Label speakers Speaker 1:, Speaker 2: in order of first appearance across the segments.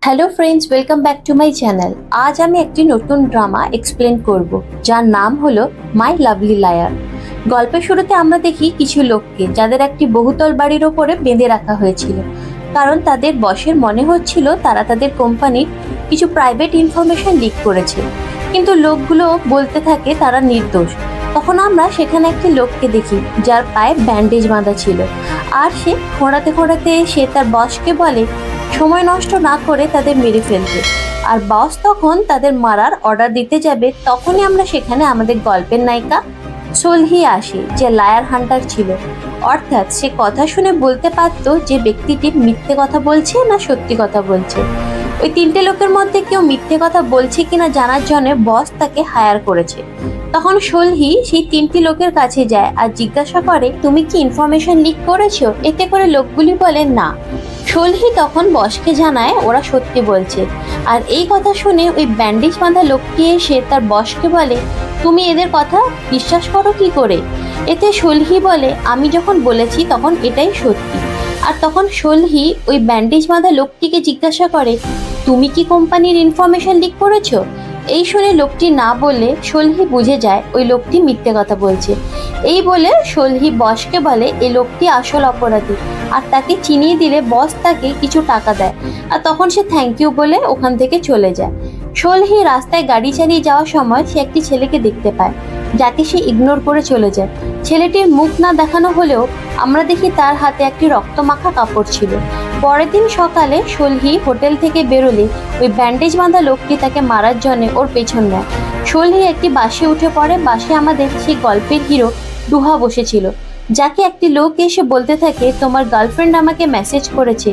Speaker 1: Hello friends, welcome back to my channel. আজ আমি একটি নতুন ড্রামা এক্সপ্লেন করব, যার নাম হলো মাই লাভলি লায়ার। গল্পের শুরুতে আমরা দেখি কিছু লোককে, যাদের একটি বহুতল বাড়ির ওপরে বেঁধে রাখা হয়েছিল, কারণ তাদের বসের মনে হচ্ছিল তারা তাদের কোম্পানির কিছু প্রাইভেট ইনফরমেশন লিক করেছে। কিন্তু লোকগুলো বলতে থাকে তারা নির্দোষ। তখন আমরা সেখানে একটি লোককে দেখি, যার পায়ে ব্যান্ডেজ বাঁধা ছিল, আর সে খোঁড়াতে খোঁড়াতে সে তার বসকে বলে সময় নষ্ট না করে তাদের মেরে ফেলতে। আর বস তখন তাদের মারার অর্ডার দিতে যাবে, তখনই আমরা সেখানে আমাদের গল্পের নায়িকা সোলহি আসে, যে লায়ার হান্টার ছিল। অর্থাৎ সে কথা শুনে বলতে পারতো যে ব্যক্তিটি মিথ্যে কথা বলছে না সত্যি কথা বলছে। ওই তিনটে লোকের মধ্যে কেউ মিথ্যে কথা বলছে কিনা জানার জন্য বস তাকে হায়ার করেছে। তখন সোলহি সেই তিনটি লোকের কাছে যায় আর জিজ্ঞাসা করে, তুমি কি ইনফরমেশন লিক করেছো? এতে করে লোকগুলি বলে না। সোলহি তখন বসকে জানায় ওরা সত্যি বলছে। আর এই কথা শুনে ওই ব্যান্ডেজ বাঁধা লোকটি এসে তার বসকে বলে, তুমি এদের কথা বিশ্বাস করো কি করে? এতে সোলহি বলে, আমি যখন বলেছি তখন এটাই সত্যি। আর তখন সোলহি ওই ব্যান্ডেজ বাঁধা লোকটিকে জিজ্ঞাসা করে, তুমি কি কোম্পানির ইনফরমেশন লিক করেছো? এই শুনে লোকটি না বলে সোলহি বুঝে যায় ওই লোকটি মিথ্যে কথা বলছে। এই বলে সোলহি বসকে বলে এই লোকটি আসল অপরাধী, আর তাকে চিনিয়ে দিলে বস তাকে কিছু টাকা দেয়। আর তখন সে থ্যাংক ইউ বলে ওখান থেকে চলে যায়। সোলহি রাস্তায় গাড়ি চালিয়ে যাওয়ার সময় সে একটি ছেলেকে দেখতে পায়, যাকে সে ইগনোর করে চলে যায়। ছেলেটির মুখ না দেখানো হলেও আমরা দেখি তার হাতে একটি রক্তমাখা কাপড় ছিল। পরের দিন সকালে সোলহি হোটেল থেকে বেরোলে ওই ব্যান্ডেজ বাঁধা লোকটি তাকে মারার জন্য ওর পেছন নেয়। সোলহি একটি বাসে উঠে পড়ে। বাসে আমাদের সেই গল্পের হিরো ডুহা বসেছিল, যাকে একটি লোক এসে বলতে থাকে, তোমার গার্লফ্রেন্ড আমাকে মেসেজ করেছে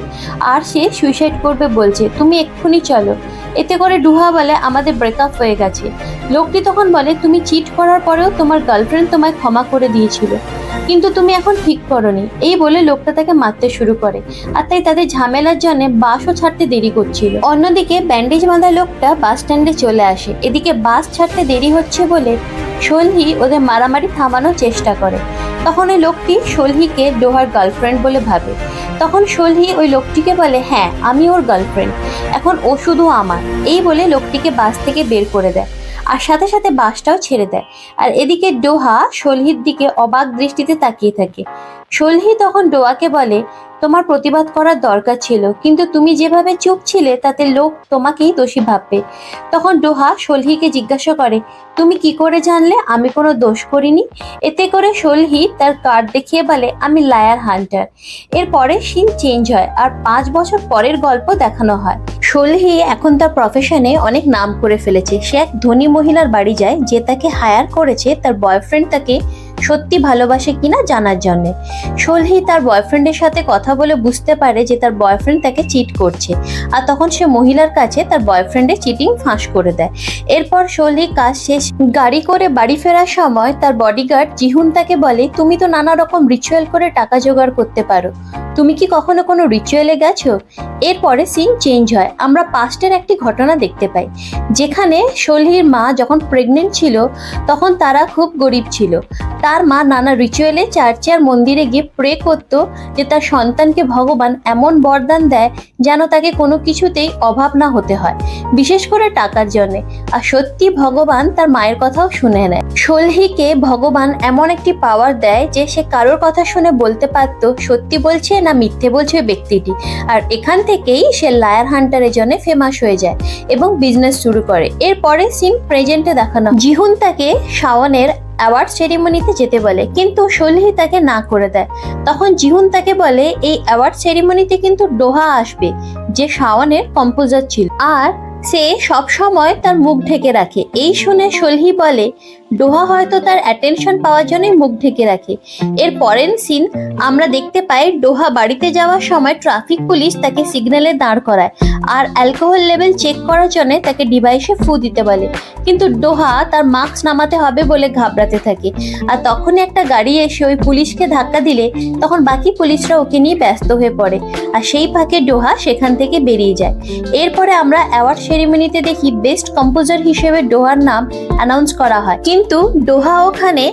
Speaker 1: আর সে সুইসাইড করবে বলছে, তুমি এক্ষুনি চলো। এতে করে ডুহা বলে, আমাদের ব্রেকআপ হয়ে গেছে। লোকটি তখন বলে, তুমি চিট করার পরেও তোমার গার্লফ্রেন্ড তোমায় ক্ষমা করে দিয়েছিল, কিন্তু তুমি এখন ঠিক করনি। এই বলে লোকটা তাকে মারতে শুরু করে। আর তাই তাদের ঝামেলার জন্য বাসও ছাড়তে দেরি করছিল। অন্যদিকে ব্যান্ডেজ বাঁধা লোকটা বাস স্ট্যান্ডে চলে আসে। এদিকে বাস ছাড়তে দেরি হচ্ছে বলে সোলহি ওদের মারামারি থামানোর চেষ্টা করে। তখন ওই লোকটি সোলহিকে ডোহার গার্লফ্রেন্ড বলে ভাবে। তখন সোলহি ওই লোকটিকে বলে, হ্যাঁ আমি ওর গার্লফ্রেন্ড, এখন ও শুধু আমার। এই বলে লোকটিকে বাস থেকে বের করে দেয়, আর সাথে সাথে বাসটাও ছেড়ে দেয়। আর এদিকে ডোহা সোলহির দিকে অবাক দৃষ্টিতে তাকিয়ে থাকে। সোলহি তখন ডোহাকে বলে, তোমার প্রতিবাদ করার দরকার ছিল, কিন্তু তুমি যেভাবে চুপ ছিলে তাতে লোক তোমাকেই দোষী ভাববে। তখন ডোহা সোলহিকে জিজ্ঞাসা করে, তুমি কি করে জানলে আমি কোনো দোষ করিনি? এতে করে সোলহি তার কার্ড দেখিয়ে বলে, আমি লায়ার হান্টার। এরপরে সিন চেঞ্জ হয় আর 5 বছর পরের গল্প দেখানো হয়। সোলহি এখন তার প্রফেশনে অনেক নাম করে ফেলেছে। সে এক ধনী মহিলার বাড়ি যায়, যে তাকে হায়ার করেছে তার বয়ফ্রেন্ড তাকে সত্যি ভালোবাসে কিনা জানার জন্য। সোলহি তার বয়ফ্রেন্ডের সাথে কথা বলে বুঝতে পারে যে তার বয়ফ্রেন্ড তাকে চিট করছে, আর তখন সে মহিলার কাছে তার বয়ফ্রেন্ডের চিটিং ফাঁস করে দেয়। এরপর সোলহি কাজ শেষ গাড়ি করে বাড়ি ফেরার সময় তার বডিগার্ড জিহুন তাকে বলে, তুমি তো নানা রকম রিচুয়াল করে টাকা জোগাড় করতে পারো, তুমি কি কখনো কোনো রিচুয়ালে গেছো? এরপরে সিন চেঞ্জ হয়। আমরা পাস্টের একটি ঘটনা দেখতে পাই, যেখানে সোলহির মা যখন প্রেগনেন্ট ছিল তখন তারা খুব গরিব ছিল। তার মা নানা রিচুয়ালে চার্চে আর মন্দিরে গিয়ে প্রে করত যে তার সন্তানকে ভগবান এমন বরদান দেয় যেন তাকে কোনো কিছুতেই অভাব না হতে হয়, বিশেষ করে টাকার জন্যে। আর সত্যি ভগবান তার মায়ের কথাও শুনে নেয়। সোলহিকে ভগবান এমন একটি পাওয়ার দেয় যে সে কারোর কথা শুনে বলতে পারত সত্যি বলছে না মিথ্যে বলছে ওই ব্যক্তিটি। আর এখান থেকেই সে লায়ার হান্টারের জন্য ফেমাস হয়ে যায় এবং বিজনেস শুরু করে। এরপরে সিন প্রেজেন্টে দেখানো, জিহুন তাকে শাওনের অ্যাওয়ার্ড সেরিমনিতে যেতে বলে, কিন্তু সোলহি তাকে না করে দেয়। তখন জিহুন তাকে বলে, এই অ্যাওয়ার্ড সেরিমনিতে কিন্তু ডোহা আসবে, যে শাওনের কম্পোজার ছিল, আর সে সব সময় তার মুখ ঢেকে রাখে। এই শুনে সোলহি বলে, ডোহা হয়তো তার অ্যাটেনশন পাওয়ার জন্যই মুখ ঢেকে রাখে। এর পরের সিন আমরা দেখতে পাই, ডোহা বাড়িতে যাওয়ার সময় ট্রাফিক পুলিশ তাকে সিগন্যালে দাঁড় করায় আর অ্যালকোহল লেভেল চেক করার জন্য তাকে ডিভাইসে ফু দিতে বলে, কিন্তু ডোহা তার মাস্ক নামাতে হবে বলে ঘাবড়াতে থাকে। আর তখনই একটা গাড়ি এসে ওই পুলিশকে ধাক্কা দিলে তখন বাকি পুলিশরা ওকে নিয়ে ব্যস্ত হয়ে পড়ে, আর সেই ফাঁকে ডোহা সেখান থেকে বেরিয়ে যায়। এরপরে আমরা অ্যাওয়ার্ড সেরিমনিতে দেখি বেস্ট কম্পোজার হিসেবে ডোহার নাম অ্যানাউন্স করা হয়, কিন্তু ডোহা ওখানে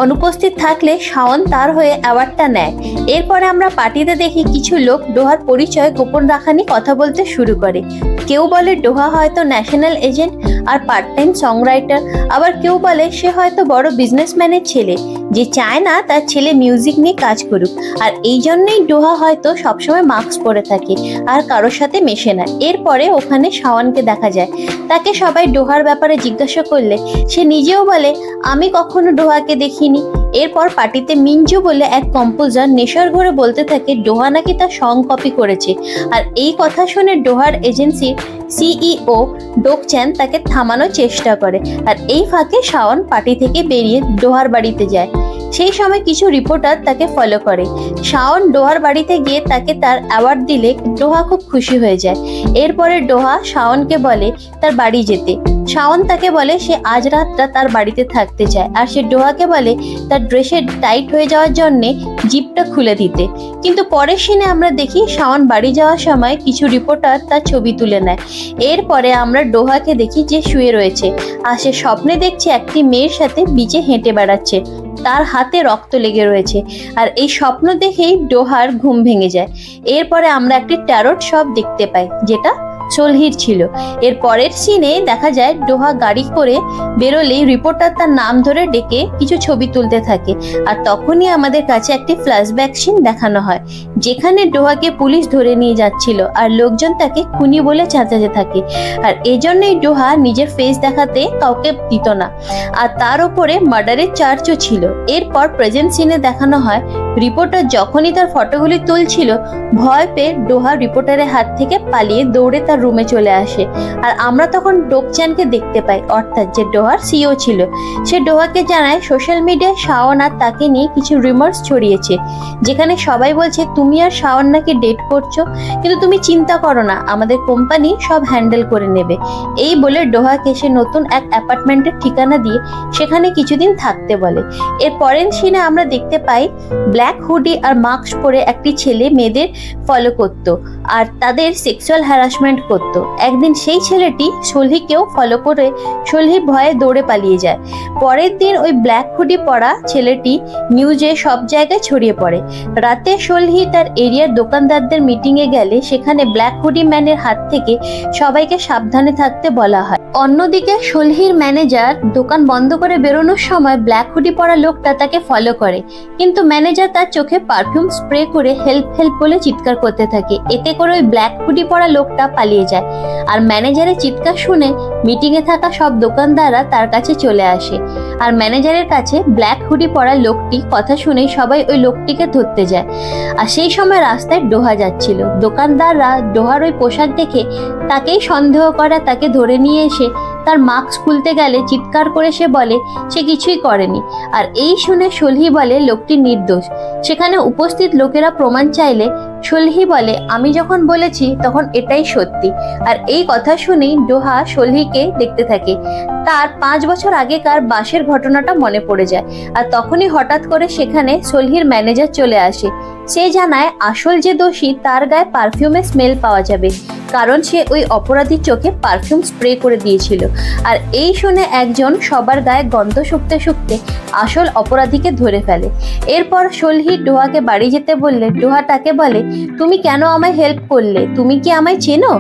Speaker 1: অনুপস্থিত থাকলে শাওন তার হয়ে অ্যাওয়ার্ডটা নেয়। এরপরে আমরা পার্টিতে দেখি কিছু লোক ডোহার পরিচয় গোপন রাখা নিয়ে কথা বলতে শুরু করে। কেউ বলে ডোহা হয়তো ন্যাশনাল এজেন্ট আর পার্ট টাইম সংরাইটার, আবার কেউ বলে সে হয়তো বড় বিজনেসম্যানের ছেলে যে চায় না তার ছেলে মিউজিক নিয়ে কাজ করুক, আর এই জন্যই ডোহা হয়তো সবসময় মাস্ক পরে থাকে আর কারোর সাথে মেশে না। এরপরে ওখানে শাওনকে দেখা যায়। তাকে সবাই ডোহার ব্যাপারে জিজ্ঞাসা করলে সে নিজেও বলে আমি কখনো ডোহাকে দেখিনি। এরপর পার্টিতে মিঞ্জু বলে এক কম্পোজার নেশার ঘরে বলতে থাকে ডোহা নাকি তার সং কপি করেছে, আর এই কথা শুনে ডোহার এজেন্সির সিইও ডোকচ্যান তাকে থামানোর চেষ্টা করে। আর এই ফাঁকে শাওন পার্টি থেকে বেরিয়ে ডোহার বাড়িতে যায়। সেই সময় কিছু রিপোর্টার তাকে ফলো করে। শাওন ডোহার বাড়িতে গিয়ে তাকে তার অ্যাওয়ার্ড দিলে ডোহা খুব খুশি হয়ে যায়। এরপরে ডোহা শাওনকে বলে তার বাড়ি যেতে। শাওন তাকে বলে সে আজ রাতটা তার বাড়িতে থাকতে চায়, আর সে ডোহাকে বলে তার ড্রেসের টাইট হয়ে যাওয়ার জন্যে জিপটা খুলে দিতে। কিন্তু পরের সিনে আমরা দেখি শাওন বাড়ি যাওয়ার সময় কিছু রিপোর্টার তার ছবি তুলে নেয়। এরপরে আমরা ডোহাকে দেখি যে শুয়ে রয়েছে, আর সে স্বপ্নে দেখছে একটি মেয়ের সাথে বিচে হেঁটে বেড়াচ্ছে, তার হাতে রক্ত লেগে রয়েছে। আর এই স্বপ্ন দেখেই ডোহার ঘুম ভেঙে যায়। এরপরে আমরা একটি ট্যারট শপ দেখতে পাই যেটা সোলহির ছিল। এর পরের সিনে দেখা যায় ডোহা গাড়ি করে বেরোলেই রিপোর্টার তার নাম ধরে ডেকে কিছু ছবি তুলতে থাকে, আর তখনই আমাদের কাছে একটি ফ্ল্যাশব্যাক সিন দেখানো হয় যেখানে ডোহাকে পুলিশ ধরে নিয়ে যাচ্ছিল আর লোকজন তাকে খুনি বলে চেঁচাতে থাকে। আর এজন্যই ডোহা নিজের ফেস দেখাতে কাউকে দিত না, আর তার উপরে মার্ডারের চার্জও ছিল। এরপর প্রেজেন্ট সিনে দেখানো হয় রিপোর্টার যখনই তার ফটোগুলি তুলছিল ভয় পেয়ে ডোহা রিপোর্টারের হাত থেকে পালিয়ে দৌড়ে তার রুমে চলে আসে। আর আমরা তখন ডোকচ্যানকে দেখতে পাই, অর্থাৎ যে ডোহার সিও ছিল। সে ডোহাকে জানায় সোশ্যাল মিডিয়ায় শাওন আর তাকে নিয়ে কিছু রিমার্স ছড়িয়েছে, যেখানে সবাই বলছে তুমি আর শাওন নাকি ডেট করছো, কিন্তু তুমি চিন্তা করো না, আমাদের কোম্পানি সব হ্যান্ডেল করে নেবে। এই বলে ডোহাকে সে নতুন এক অ্যাপার্টমেন্টের ঠিকানা দিয়ে সেখানে কিছুদিন থাকতে বলে। এর পরের সিনে আমরা দেখতে পাই ব্ল্যাক হুডি আর মাস্ক পরে একটি ছেলে মেয়েদের ফলো করত আর তাদের সেক্সুয়াল হ্যারাসমেন্ট করত। একদিন সেই ছেলেটি সোলহিকেও ফলো করে সোলহি ভয়ে দৌড়ে পালিয়ে যায়। পরের দিন ওই ব্ল্যাক হুডি পরা ছেলেটি নিউজে সব জায়গায় ছড়িয়ে পড়ে। রাতে সোলহি তার এরিয়ার দোকানদারদের মিটিং এ গেলে সেখানে ব্ল্যাক হুডি ম্যানের হাত থেকে সবাইকে সাবধানে থাকতে বলা হয়। অন্যদিকে সোলহির ম্যানেজার দোকান বন্ধ করে বেরোনোর সময় ব্ল্যাক হুডি পরা লোকটা তাকে ফলো করে, কিন্তু ম্যানেজার তার চোখে পারফিউম স্প্রে করে হেল্প হেল্প বলে চিৎকার করতে থাকে। এতে করে ওই ব্ল্যাক হুডি পরা লোকটা পালিয়ে যায়। আর ম্যানেজারের চিৎকার শুনে মিটিং এ থাকা সব দোকানদাররা তার কাছে চলে আসে। আর ম্যানেজারের কাছে ব্ল্যাক হুডি পরা লোকটি কথা শুনে সবাই ওই লোকটিকে ধরতে যায়। আর সেই সময় রাস্তায় ডোহা যাচ্ছিল। দোকানদাররা ডোহার ওই পোশাক দেখে তাকেই সন্দেহ করা, তাকে ধরে নিয়ে এসে তার মাস্ক খুলতে গেলে চিৎকার করে সে বলে সে কিছুই করেনি। আর এই শুনে সোলহি বলে লোকটি নির্দোষ। সেখানে উপস্থিত লোকেরা প্রমাণ চাইলে সোলহি বলে আমি যখন বলেছি তখন এটাই সত্যি। আর এই কথা শুনেই ডোহা সোলহিকে দেখতে থাকে। তার 5 বছর আগেকার বাসের ঘটনাটা মনে পড়ে যায়। আর তখনই হঠাৎ করে সেখানে সোলহির ম্যানেজার চলে আসে। সে জানায় আসল যে দোষী তার গায়ে পারফিউমের স্মেল পাওয়া যাবে, কারণ সে ওই অপরাধীর চোখে পারফিউম স্প্রে করে দিয়েছিল। আর এই শুনে একজন সবার গায়ে গন্ধ শুকতে শুকতে আসল অপরাধীকে ধরে ফেলে। এরপর সোলহি ডোহাকে বাড়ি যেতে বললে ডোহা তাকে বলে তুমি কেন আমায় হেল্প করলে, তুমি কি আমায় চেনো?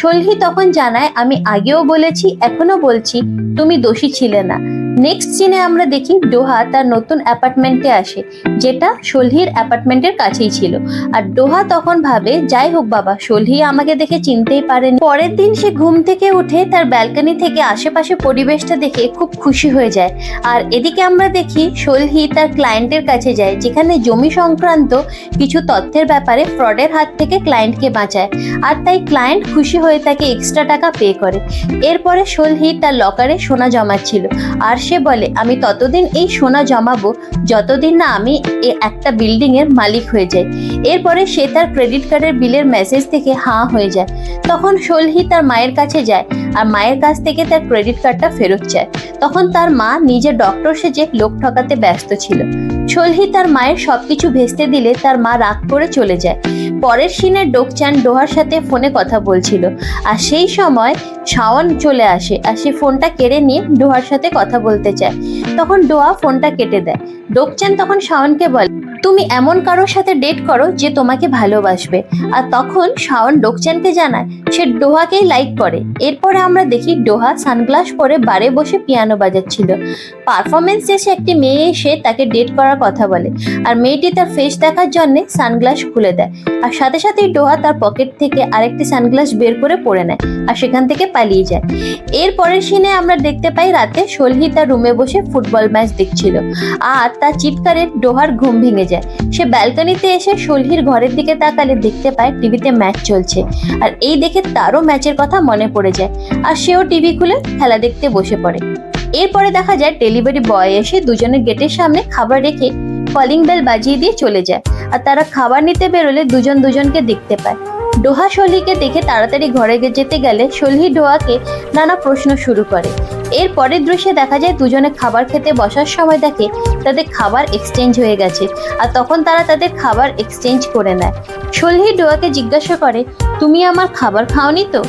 Speaker 1: সোলহি তখন জানায় আমি আগেও বলেছি এখনো বলছি তুমি দোষী ছিলে না। নেক্সট সিনে আমরা দেখি ডোহা তার নতুন অ্যাপার্টমেন্টে আসে, যেটা সোলহির অ্যাপার্টমেন্টের কাছেই ছিল। আর ডোহা তখন ভাবে যাই হোক বাবা, সোলহি আমাকে দেখে চিনতেই পারেনি। পরের দিন সে ঘুম থেকে উঠে তার ব্যালকনি থেকে আশেপাশে পরিবেশটা দেখে খুব খুশি হয়ে যায়। আর এদিকে আমরা দেখি সোলহি তার ক্লায়েন্টের কাছে যায়, যেখানে জমি সংক্রান্ত কিছু তথ্যের ব্যাপারে ফ্রডের হাত থেকে ক্লায়েন্টকে বাঁচায়। আর তাই ক্লায়েন্ট খুশি হয়ে তাকে এক্সট্রা টাকা পে করে। এরপরে সোলহি তার লকারে সোনা জমাচ্ছিল, আর সে বলে আমি ততদিন এই সোনা জমাবো যতদিন না আমি একটা বিল্ডিং এর মালিক হয়ে যাই। এরপরে সে তার ক্রেডিট কার্ডের বিলের মেসেজ থেকে হাঁ হয়ে যায়। তখন সোলহি তার মায়ের কাছে যায় আর মায়ের কাছ থেকে তার ক্রেডিট কার্ডটা ফেরত চায়। তখন তার মা নিজে ডক্টর সেজে লোক ঠকাতে ব্যস্ত ছিল। সোলহি তার মায়ের সবকিছু ভেস্তে দিলে তার মা রাগ করে চলে যায়। পরের সিনে ডোকচান ডোহার সাথে ফোনে কথা বলছিল, আর সেই সময় শাওন চলে আসে আর সে ফোনটা কেড়ে নিয়ে ডোহার সাথে কথা বলতে চায়। তখন ডোহা ফোনটা কেটে দেয়। ডোকচান তখন শাওনকে বলে, তুমি এমন কারোর সাথে ডেট করো যে তোমাকে ভালোবাসবে। আর তখন শাওন ডোকচানকে জানায় সে ডোহাকেই লাইক করে। এরপরে আমরা দেখি ডোহা সানগ্লাস পরে বারে বসে পিয়ানো বাজাচ্ছিল। পারফরমেন্স শেষে একটি মেয়ে এসে তাকে ডেট করার কথা বলে, আর মেয়েটি তার ফেস দেখার জন্য সানগ্লাস খুলে দেয়। আর সাথে সাথেই ডোহা তার পকেট থেকে আরেকটি সানগ্লাস বের করে পরে নেয় আর সেখান থেকে পালিয়ে যায়। এর পরের সিনে আমরা দেখতে পাই রাতে সলহি তার রুমে বসে ফুটবল ম্যাচ দেখছিল, আর তার চিৎকারে ডোহার ঘুম ভেঙে যায়। সে ব্যালকনিতে এসে সলহির ঘরের দিকে তাকালে দেখতে পায় টিভিতে ম্যাচ চলছে, আর এই দেখে তারও ম্যাচের কথা মনে পড়ে যায়, আর সেও টিভি খুলে খেলা দেখতে বসে পড়ে। এরপরে দেখা যায় ডেলিভারি বয় এসে দুজনের গেটের সামনে খাবার রেখে কলিং বেল বাজিয়ে দিয়ে চলে যায়। আর তারা খাবার নিতে বেরোলে দুজন দুজনকে দেখতে পায়। ডোহা সলহিকে দেখে তাড়াতাড়ি ঘরে যেতে গেলে সলহি ডোহাকে নানা প্রশ্ন শুরু করে। এর পরের দৃশ্যে দেখা যায় দুজনে খাবার খেতে বসার সময় দেখে তাদের খাবার এক্সচেঞ্জ হয়ে গেছে, আর তখন তারা তাদের খাবার এক্সচেঞ্জ করে নেয়। সলহি ডোহাকে জিজ্ঞাসা করে, তুমি আমার খাবার খাওনি তো?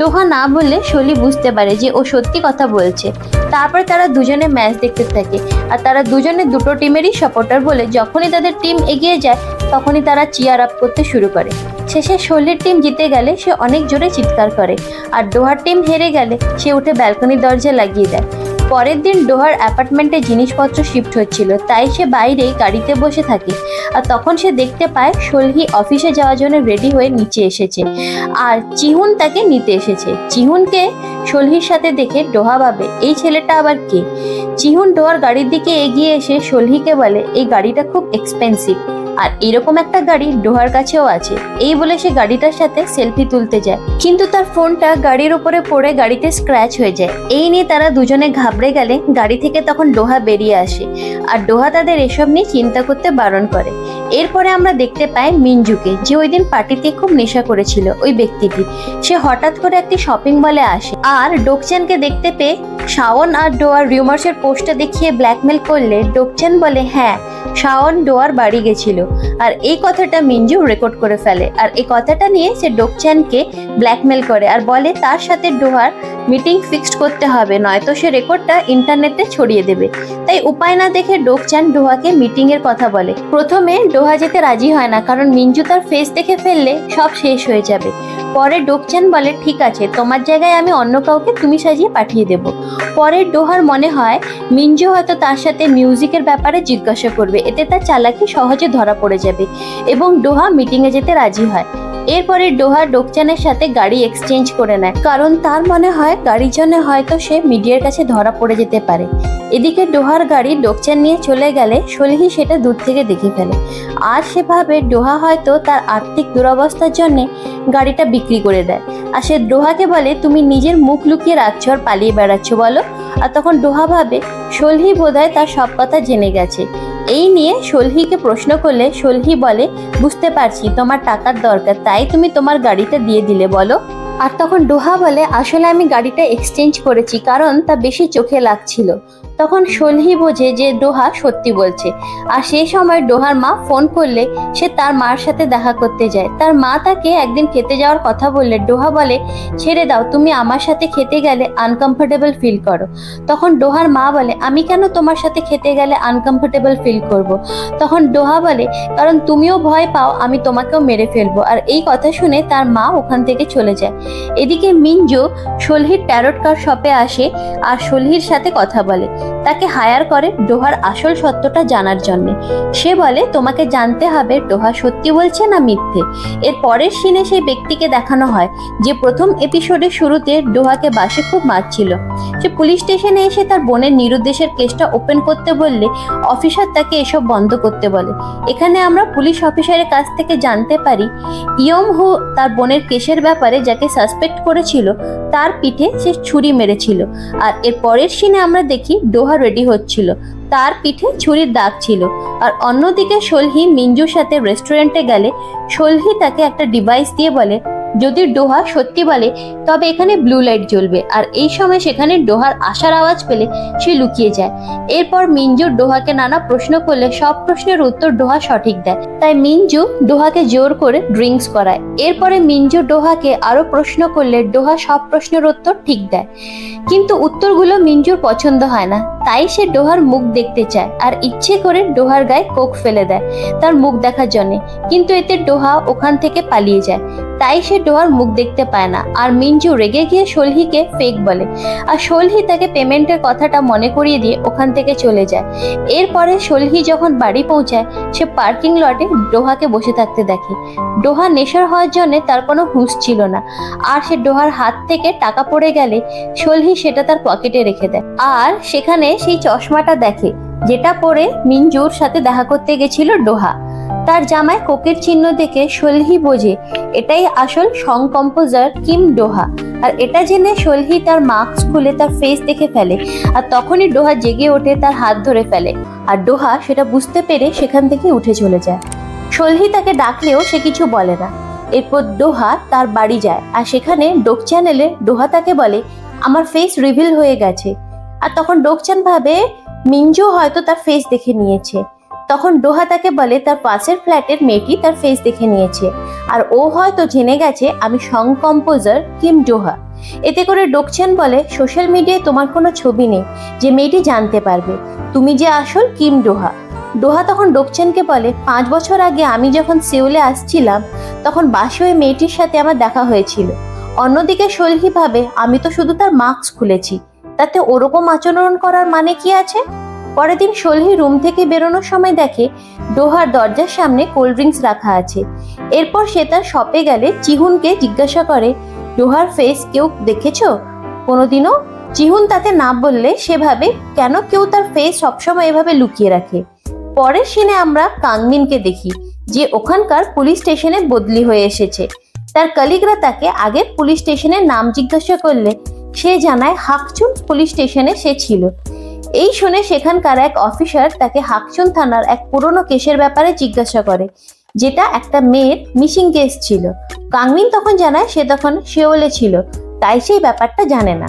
Speaker 1: ডোহা না বললে সলহি বুঝতে পারে যে ও সত্যি কথা বলছে। তারপরে তারা দুজনে ম্যাচ দেখতে থাকে, আর তারা দুজনে দুটো টিমেরই সাপোর্টার বলে যখনই তাদের টিম এগিয়ে যায় তখনই তারা চিয়ার আপ করতে শুরু করে। শেষে সলহির টিম জিতে গেলে সে অনেক জোরে চিৎকার করে, আর ডোহার টিম হেরে গেলে সে উঠে ব্যালকনির দরজা লাগিয়ে দেয়। পরের দিন ডোহার অ্যাপার্টমেন্টে জিনিসপত্র শিফট হচ্ছিল, তাই সে বাইরেই গাড়িতে বসে থাকে। আর তখন সে দেখতে পায় সলহি অফিসে যাওয়ার জন্য রেডি হয়ে নিচে এসেছে, আর চিহুন তাকে নিতে এসেছে। চিহুনকে সলহির সাথে দেখে ডোহা ভাবে এই ছেলেটা আবার কে। চিহুন ডোহার গাড়ির দিকে এগিয়ে এসে সলহিকে বলে, এই গাড়িটা খুব এক্সপেন্সিভ, আর এরকম একটা গাড়ি ডোহার কাছেও আছে। এই বলে সে গাড়িটার সাথে সেলফি তুলতে যায়, কিন্তু তার ফোনটা গাড়ির উপরে পড়ে গাড়িতে স্ক্র্যাচ হয়ে যায়। এই নিয়ে তারা দুজনে ঘাবড়ে গেলে গাড়ি থেকে তখন ডোহা বেরিয়ে আসে, আর ডোহা তাদের এসব নিয়ে চিন্তা করতে বারণ করে। এরপরে আমরা দেখতে পাই মিঞ্জুকে, যে ওই দিন পার্টিতে খুব নেশা করেছিল ওই ব্যক্তিটি। সে হঠাৎ করে একটি শপিং মলে আসে, আর ডোকচানকে দেখতে পেয়ে শাওন আর ডোয়ার রিউমার্সের পোস্টটা দেখিয়ে ব্ল্যাকমেল করলে ডোকচান বলে হ্যাঁ শাওন ডোয়ার বাড়ি গেছিল, আর এই কথাটা মিঞ্জু রেকর্ড করে ফেলে। আর এই কথাটা নিয়ে সে ডোকচানকে ব্ল্যাকমেল করে আর বলে তার সাথে ডোহার মিটিং ফিক্সড করতে হবে, নয়তো সে রেকর্ডটা ইন্টারনেটে ছড়িয়ে দেবে। তাই উপায় না দেখে ডোকচান ডোহাকে মিটিং এর কথা বলে। প্রথমে ডোহা যেতে রাজি হয় না, কারণ মিঞ্জু তার ফেস দেখে ফেললে সব শেষ হয়ে যাবে। পরে ডোকচান বলে ঠিক আছে, তোমার জায়গায় আমি অন্য কাউকে তুমি সাজিয়ে পাঠিয়ে দেব। পরে ডোহার মনে হয় মিঞ্জু হয়তো তার সাথে মিউজিকের ব্যাপারে জিজ্ঞাসা করবে, এতে তার চালাকি সহজে ধরা পড়ে যাবে, এবং ডোহা মিটিংয়ে যেতে রাজি হয়। এরপরে ডোহা ডোকচানের সাথে গাড়ি এক্সচেঞ্জ করে নেয়, কারণ তার মনে হয় গাড়ির জন্য হয়তো সে মিডিয়ার কাছে ধরা পড়ে যেতে পারে। এদিকে ডোহার গাড়ি ডোকচান নিয়ে চলে গেলে সলহি সেটা দূর থেকে দেখে ফেলে, আর সেভাবে ডোহা হয়তো তার আর্থিক দুরবস্থার জন্য গাড়িটা বিক্রি করে দেয়। আর সে ডোহাকে বলে তুমি নিজের মুখ লুকিয়ে রাখছো আর পালিয়ে বেড়াচ্ছ বলো। আর তখন ডোহা ভাবে সলহি বোধহয় তার সব কথা জেনে গেছে। এই নিয়ে সলহিকে প্রশ্ন করলে সলহি বলে বুঝতে পারছি তোমার টাকার দরকার, তাই তুমি তোমার গাড়িটা দিয়ে দিলে বলো। আর তখন ডোহা বলে আসলে আমি গাড়িটা এক্সচেঞ্জ করেছি, কারণ তা বেশি চোখে লাগছিল। তখন সলহি বোঝে যে ডোহা সত্যি বলছে, আর সেই সময় ডোহার মা ফোন করলে সে তার মার সাথে দেখা করতে যায়। তার মা তাকে একদিন খেতে যাওয়ার কথা বললে ডোহা বলে ছেড়ে দাও, তুমি আমার সাথে খেতে গেলে আনকমফোর্টেবল ফিল করো। তখন ডোহার মা বলে আমি কেন তোমার সাথে খেতে গেলে আনকমফোর্টেবল ফিল করব। তখন ডোহা বলে কারণ তুমিও ভয় পাও আমি তোমাকেও মেরে ফেলবো। আর এই কথা শুনে তার মা ওখান থেকে চলে যায়। এদিকে মিঞ্জু সলহির ট্যারট কার্ড শপে আসে আর সলহির সাথে কথা বলে, তাকে হায়ার করে ডোহার আসল সত্যটা জানার জন্য। সে বলে তোমাকে জানতে হবে ডোহা সত্যি বলছে না মিথ্যে। এর পরের সিনে সেই ব্যক্তিকে দেখানো হয় যে প্রথম এপিসোডের শুরুতে ডোহাকে বাসে খুব মারছিল। সে পুলিশ স্টেশনে এসে তার বোনের নিরুদ্দেশের কেসটা ওপেন করতে বললে অফিসার তাকে এসব বন্ধ করতে বলে। এখানে আমরা পুলিশ অফিসারের কাছ থেকে জানতে পারি ইয়ম হু তার বোনের কেসের ব্যাপারে যাকে সাসপেক্ট করেছিল তার পিঠে সে ছুরি মেরেছিল। আর এর পরের সিনে আমরা দেখি ডোহা রেডি হচ্ছিল, তার পিঠে ছুরির দাগ ছিল। আর অন্যদিকে সলহি মিঞ্জুর সাথে রেস্টুরেন্টে গেলে সলহি তাকে একটা ডিভাইস দিয়ে বলে যদি ডোহা সত্যি বলে তবে এখানে ব্লু লাইট জ্বলবে, আর এই সময় সেখানে ডোহার আসার আওয়াজ পেলে সে লুকিয়ে যায়। এরপর মিঞ্জু ডোহাকে নানা প্রশ্ন করলে সব প্রশ্নের উত্তর ডোহা সঠিক দেয়, তাই মিঞ্জু ডোহাকে জোর করে ড্রিঙ্কস করায়। এরপরে মিঞ্জু ডোহাকে আরো প্রশ্ন করলে ডোহা সব প্রশ্নের উত্তর ঠিক দেয়, কিন্তু উত্তরগুলো মিঞ্জুর পছন্দ হয় না, তাই সে ডোহার মুখ দেখতে চায় আর ইচ্ছে করে ডোহার গায়ে কোক ফেলে দেয় তার মুখ দেখার জন্য, কিন্তু এতে ডোহা ওখান থেকে পালিয়ে যায়, তাই সে ডোহার মুখ দেখতে পায় না। আর মিঞ্জু রেগে গিয়ে সলহিকে ফেক বলে, আর সলহি তাকে পেমেন্টের কথাটা মনে করিয়ে দিয়ে ওখান থেকে চলে যায়। এরপরে সলহি যখন বাড়ি পৌঁছায় সে পার্কিং লটে ডোহাকে বসে থাকতে দেখে। ডোহা নেশার হওয়ার জন্য তার কোনো হুঁশ ছিল না, আর সে ডোহার হাত থেকে টাকা পড়ে গেলে সলহি সেটা তার পকেটে রেখে দেয়, আর সেখানে সেই চশমাটা দেখে যেটা পরে মিঞ্জুর সাথে দেখা করতে গেছিল ডোহা। তার জামায় কোকের চিহ্ন দেখে সলহি বোঝে এটাই আসল সং কম্পোজার কিম ডোহা, আর এটা জেনে সলহি তার মাস্ক খুলে তার ফেস দেখে ফেলে, আর তখনই ডোহা জেগে ওঠে তার হাত ধরে ফেলে, আর ডোহা সেটা বুঝতে পেরে সেখান থেকে উঠে চলে যায়। সলহি তাকে ডাকলেও সে কিছু বলে না। এরপর ডোহা তার বাড়ি যায়, আর সেখানে ডোক চ্যানেলে ডোহা তাকে বলে আমার ফেস রিভিল হয়ে গেছে, আর তখন ডোকচান ভাবে মিঞ্জু হয়তো তার ফেস দেখে নিয়েছে। তখন ডোহা তাকে বলে তার পাশের ফ্ল্যাটের মেয়েটি তার ফেস দেখে নিয়েছে, আর ও হয়তো জেনে গেছে আমি সং কম্পোজার কিম ডোহা। এতে করে ডোকচান বলে সোশ্যাল মিডিয়ায় তোমার কোনো ছবি নেই যে মেয়েটি জানতে পারবে তুমি যে আসল কিম ডোহা। ডোহা তখন ডোকচানকে বলে 5 বছর আগে আমি যখন সেউলে আসছিলাম তখন বাসে ওই মেয়েটির সাথে আমার দেখা হয়েছিল। অন্যদিকে সলহি ভাবে আমি তো শুধু তার মাস্ক খুলেছি, তাতে ওরকম আচরণ করার মানে কি আছে। পরের দিন সলহি রুম থেকে বেরোনোর সময় দেখে ডোহার দরজার সামনে কোল্ড ড্রিঙ্কস রাখা আছে। এরপর সে তার শপে গেলে চিহুনকে জিজ্ঞাসা করে ডোহার ফেস কেউ দেখেছো কোনোদিনও। চিহুন তাতে না বললে সে ভাবে কেন কেউ তার ফেস সবসময় এভাবে লুকিয়ে রাখে। পরের সিনে আমরা কাংমিনকে দেখি যে ওখানকার পুলিশ স্টেশনে বদলি হয়ে এসেছে। তার কলিগরা তাকে আগের পুলিশ স্টেশনের নাম জিজ্ঞাসা করলে সে জানায় হাকচুন পুলিশ স্টেশনে সে ছিল। এই শুনে সেখানকার এক অফিসার তাকে হাকচুন থানার এক পুরনো কেসের ব্যাপারে জিজ্ঞাসা করে, যেটা একটা মেয়ের মিসিং কেস ছিল। কাংমিন তখন জানায় সে তখন সেওলে ছিল, তাই সেই ব্যাপারটা জানে না।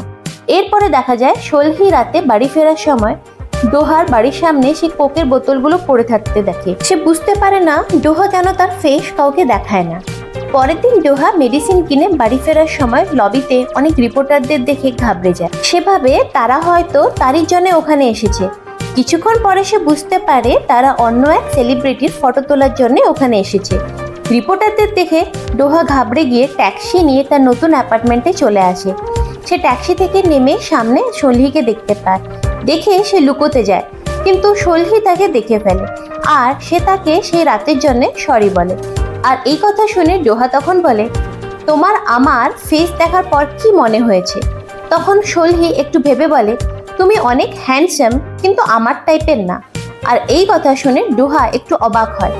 Speaker 1: এরপরে দেখা যায় সলহি রাতে বাড়ি ফেরার সময় ডোহার বাড়ির সামনে সে কোকের বোতলগুলো পড়ে থাকতে দেখে। সে বুঝতে পারে না ডোহা কেন তার ফেস কাউকে দেখায় না। পরের দিন ডোহা মেডিসিন কিনে বাড়ি ফেরার সময় লবিতে অনেক রিপোর্টারদের দেখে ঘাবড়ে যায়। সেভাবে তারা হয়তো তারই জন্য ওখানে এসেছে। কিছুক্ষণ পরে সে বুঝতে পারে তারা অন্য এক সেলিব্রিটির ফটো তোলার জন্য ওখানে এসেছে। রিপোর্টারদের দেখে ডোহা ঘাবড়ে গিয়ে ট্যাক্সি নিয়ে তার নতুন অ্যাপার্টমেন্টে চলে আসে। সে ট্যাক্সি থেকে নেমে সামনে সলহিকে দেখতে পায়। দেখে সে লুকোতে যায়, কিন্তু সলহি তাকে দেখে ফেলে, আর সে তাকে সেই রাতের জন্য সরি বলে। আর এই কথা শুনে ডোহা তখন বলে তোমার আমার ফেস দেখার পর কি মনে হয়েছে। তখন সলহি একটু ভেবে বলে তুমি অনেক হ্যান্ডসাম, কিন্তু আমার টাইপের না। আর এই কথা শুনে ডোহা একটু অবাক হয়।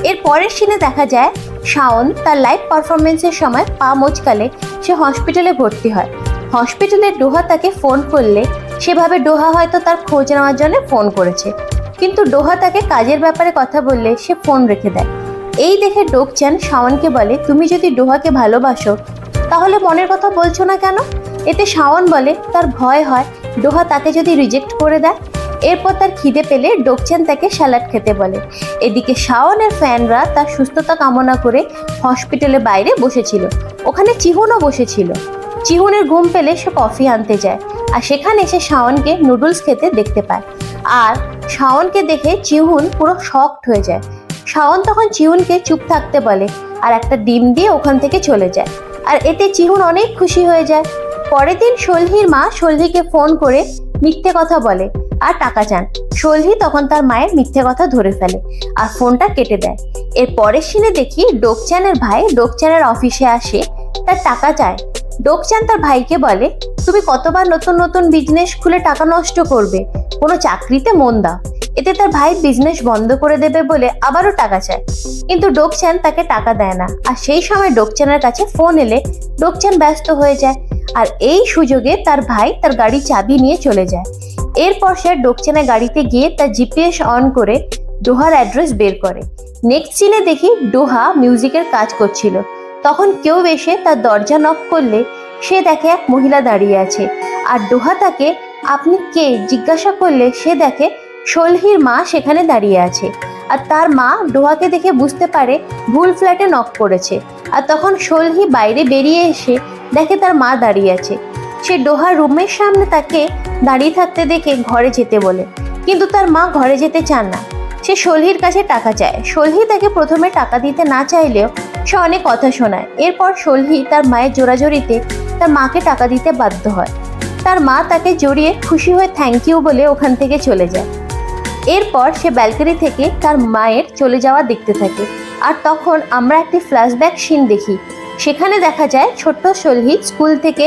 Speaker 1: এর পরের সিনে দেখা যায় শাওন তার লাইভ পারফরমেন্সের সময় পা মোচকালে সে হসপিটালে ভর্তি হয়। হসপিটালে ডোহা তাকে ফোন করলে সেভাবে ডোহা হয়তো তার খোঁজ নেওয়ার জন্য ফোন করেছে, কিন্তু ডোহা তাকে কাজের ব্যাপারে কথা বললে সে ফোন রেখে দেয়। এই দেখে ডোকচান শাওনকে বলে তুমি যদি ডোহাকে ভালোবাসো তাহলে মনের কথা বলছো না কেন। এতে শাওন বলে তার ভয় হয় ডোহা তাকে যদি রিজেক্ট করে দেয়। এরপর তার খিদে পেলে ডোকচান তাকে স্যালাড খেতে বলে। এদিকে শাওনের ফ্যানরা তার সুস্থতা কামনা করে হসপিটালের বাইরে বসেছিল। ওখানে চিহুনও বসেছিল। চিহুনের ঘুম পেলে সে কফি আনতে যায়, আর সেখানে সে শাওনকে নুডলস খেতে দেখতে পায়। আর শাওনকে দেখে চিহুন পুরো শকড হয়ে যায়। শাওন তখন চিহুনকে চুপ থাকতে বলে আর একটা ডিম দিয়ে ওখান থেকে চলে যায়। আর এতে চিহুন অনেক খুশি হয়ে যায়। পরের দিন সলহির মা সলহিকে ফোন করে মিথ্যে কথা বলে আর টাকা চান। সলহি তখন তার মায়ের মিথ্যে কথা ধরে ফেলে আর ফোনটা কেটে দেয়। এর পরের সিনে দেখি ডোকচানের ভাই ডোকচানের অফিসে আসে, তার টাকা চায়। ডোকচান তার ভাইকে বলে তুমি কতবার নতুন নতুন বিজনেস খুলে টাকা নষ্ট করবে, কোনো চাকরিতে মন দাও। এতে তার ভাই বিজনেস বন্ধ করে দেবে বলে আবারও টাকা চায়, কিন্তু ডোকচান তাকে টাকা দেয় না। আর সেই সময় ডোকচানের কাছে ফোন এলে ডোকচান ব্যস্ত হয়ে যায়, আর এই সুযোগে তার ভাই তার গাড়ি চাবি নিয়ে চলে যায়। এরপর সে ডোকচানের গাড়িতে গিয়ে তার জিপিএস অন করে ডোহার অ্যাড্রেস বের করে। নেক্সট সিনে দেখি ডোহা মিউজিকের কাজ করছিল। তখন কেউ এসে তার দরজা নক করলে সে দেখে এক মহিলা দাঁড়িয়ে আছে। আর ডোহা তাকে আপনি কে জিজ্ঞাসা করলে সে দেখে সলহির মা সেখানে দাঁড়িয়ে আছে। আর তার মা ডোহাকে দেখে বুঝতে পারে ভুল ফ্ল্যাটে নক করেছে। আর তখন সলহি বাইরে বেরিয়ে এসে দেখে তার মা দাঁড়িয়ে আছে। সে ডোহার রুমের সামনে তাকে দাঁড়িয়ে থাকতে দেখে ঘরে যেতে বলে, কিন্তু তার মা ঘরে যেতে চান না। সে সলহির কাছে টাকা চায়। সলহি তাকে প্রথমে টাকা দিতে না চাইলেও সে অনেক কথা শোনায়। এরপর সলহি তার মায়ের জোরাজোরিতে তার মাকে টাকা দিতে বাধ্য হয়। তার মা তাকে জড়িয়ে খুশি হয়ে থ্যাংক ইউ বলে ওখান থেকে চলে যায়। এরপর সে ব্যালকনি থেকে তার মায়ের চলে যাওয়া দেখতে থাকে। আর তখন আমরা একটি ফ্ল্যাশব্যাক সিন দেখি। সেখানে দেখা যায় ছোট্ট সলহি স্কুল থেকে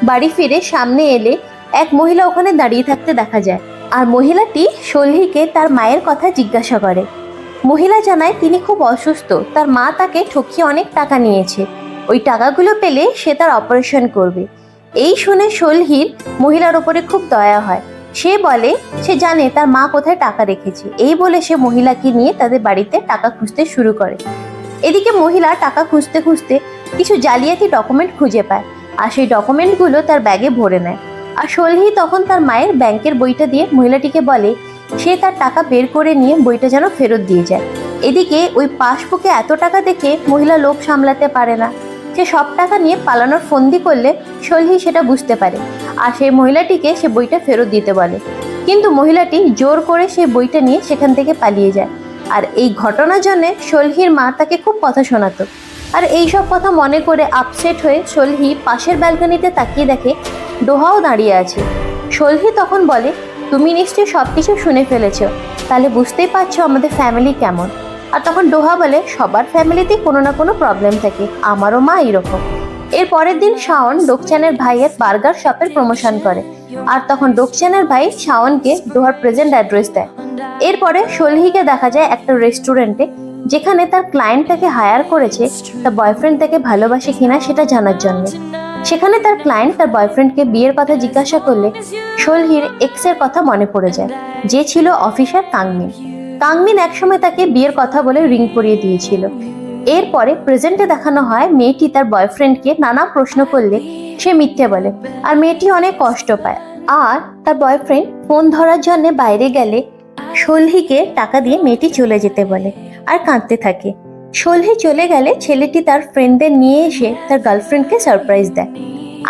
Speaker 1: বাড়ি ফিরে সামনে এলে এক মহিলা ওখানে দাঁড়িয়ে থাকতে দেখা যায়। আর মহিলাটি সলহিকে তার মায়ের কথা জিজ্ঞাসা করে। মহিলা জানায় তিনি খুব অসুস্থ, তার মা তাকে ঠকিয়ে অনেক টাকা নিয়েছে, ওই টাকাগুলো পেলে সে তার অপারেশন করবে। এই শুনে সলহির মহিলার ওপরে খুব দয়া হয়। সে বলে সে জানে তার মা কোথায় টাকা রেখেছে। এই বলে সে মহিলাকে নিয়ে তাদের বাড়িতে টাকা খুঁজতে শুরু করে। এদিকে মহিলা টাকা খুঁজতে খুঁজতে কিছু জালিয়াতি ডকুমেন্ট খুঁজে পায়, আর সেই ডকুমেন্টগুলো তার ব্যাগে ভরে নেয়। আর সলহি তখন তার মায়ের ব্যাংকের বইটা দিয়ে মহিলাটিকে বলে সে তার টাকা বের করে নিয়ে বইটা যেন ফেরত দিয়ে যায়। এদিকে ওই পাসবুকে এত টাকা দেখে মহিলা লোভ সামলাতে পারে না। সে সব টাকা নিয়ে পালানোর ফন্দি করলে সলহি সেটা বুঝতে পারে, আর সেই মহিলাটিকে সে বইটা ফেরত দিতে বলে। কিন্তু মহিলাটি জোর করে সেই বইটা নিয়ে সেখান থেকে পালিয়ে যায়। আর এই ঘটনার জন্য সলহির মা তাকে খুব কথা শোনাতো। আর এই সব কথা মনে করে আপসেট হয়ে সলহি পাশের ব্যালকনিতে তাকিয়ে দেখে ডোহাও দাঁড়িয়ে আছে। সলহি তখন বলে তুমি নিশ্চয়ই সব কিছু শুনে ফেলেছো, তাহলে বুঝতেই পারছো আমাদের ফ্যামিলি কেমন। আর তখন ডোহা বলে সবার ফ্যামিলিতেই কোনো না কোনো প্রবলেম থাকে, আমারও মা এইরকম। এর পরের দিন শাওন ডোকচানের ভাইয়ের বার্গার শপের প্রমোশন করে। আর তখন ডোকচানের ভাই শাওনকে ডোহার প্রেজেন্ট অ্যাড্রেস দেয়। এরপরে সলহিকে দেখা যায় একটা রেস্টুরেন্টে, যেখানে তার ক্লায়েন্টটাকে হায়ার করেছে তার বয়ফ্রেন্ড তাকে ভালোবাসে কিনা সেটা জানার জন্য। সেখানে তার ক্লায়েন্ট তার বয়ফ্রেন্ডকে বিয়ের কথা জিজ্ঞাসা করলে সলহির এক্সের কথা মনে পড়ে যায়, যে ছিল অফিসার কাংমিন। কাংমিন একসময় তাকে বিয়ের কথা বলে রিং পরিয়ে দিয়েছিল। এরপরে প্রেজেন্টে দেখানো হয় মেয়েটি তার বয়ফ্রেন্ডকে নানা প্রশ্ন করলে সে মিথ্যে বলে, আর মেয়েটি অনেক কষ্ট পায়। আর তার বয়ফ্রেন্ড ফোন ধরার জন্য বাইরে গেলে সলহিকে টাকা দিয়ে মেয়েটি চলে যেতে বলে আর কাঁদতে থাকে। সলহি চলে গেলে ছেলেটি তার ফ্রেন্ডদের নিয়ে এসে তার গার্লফ্রেন্ডকে সারপ্রাইজ দেয়।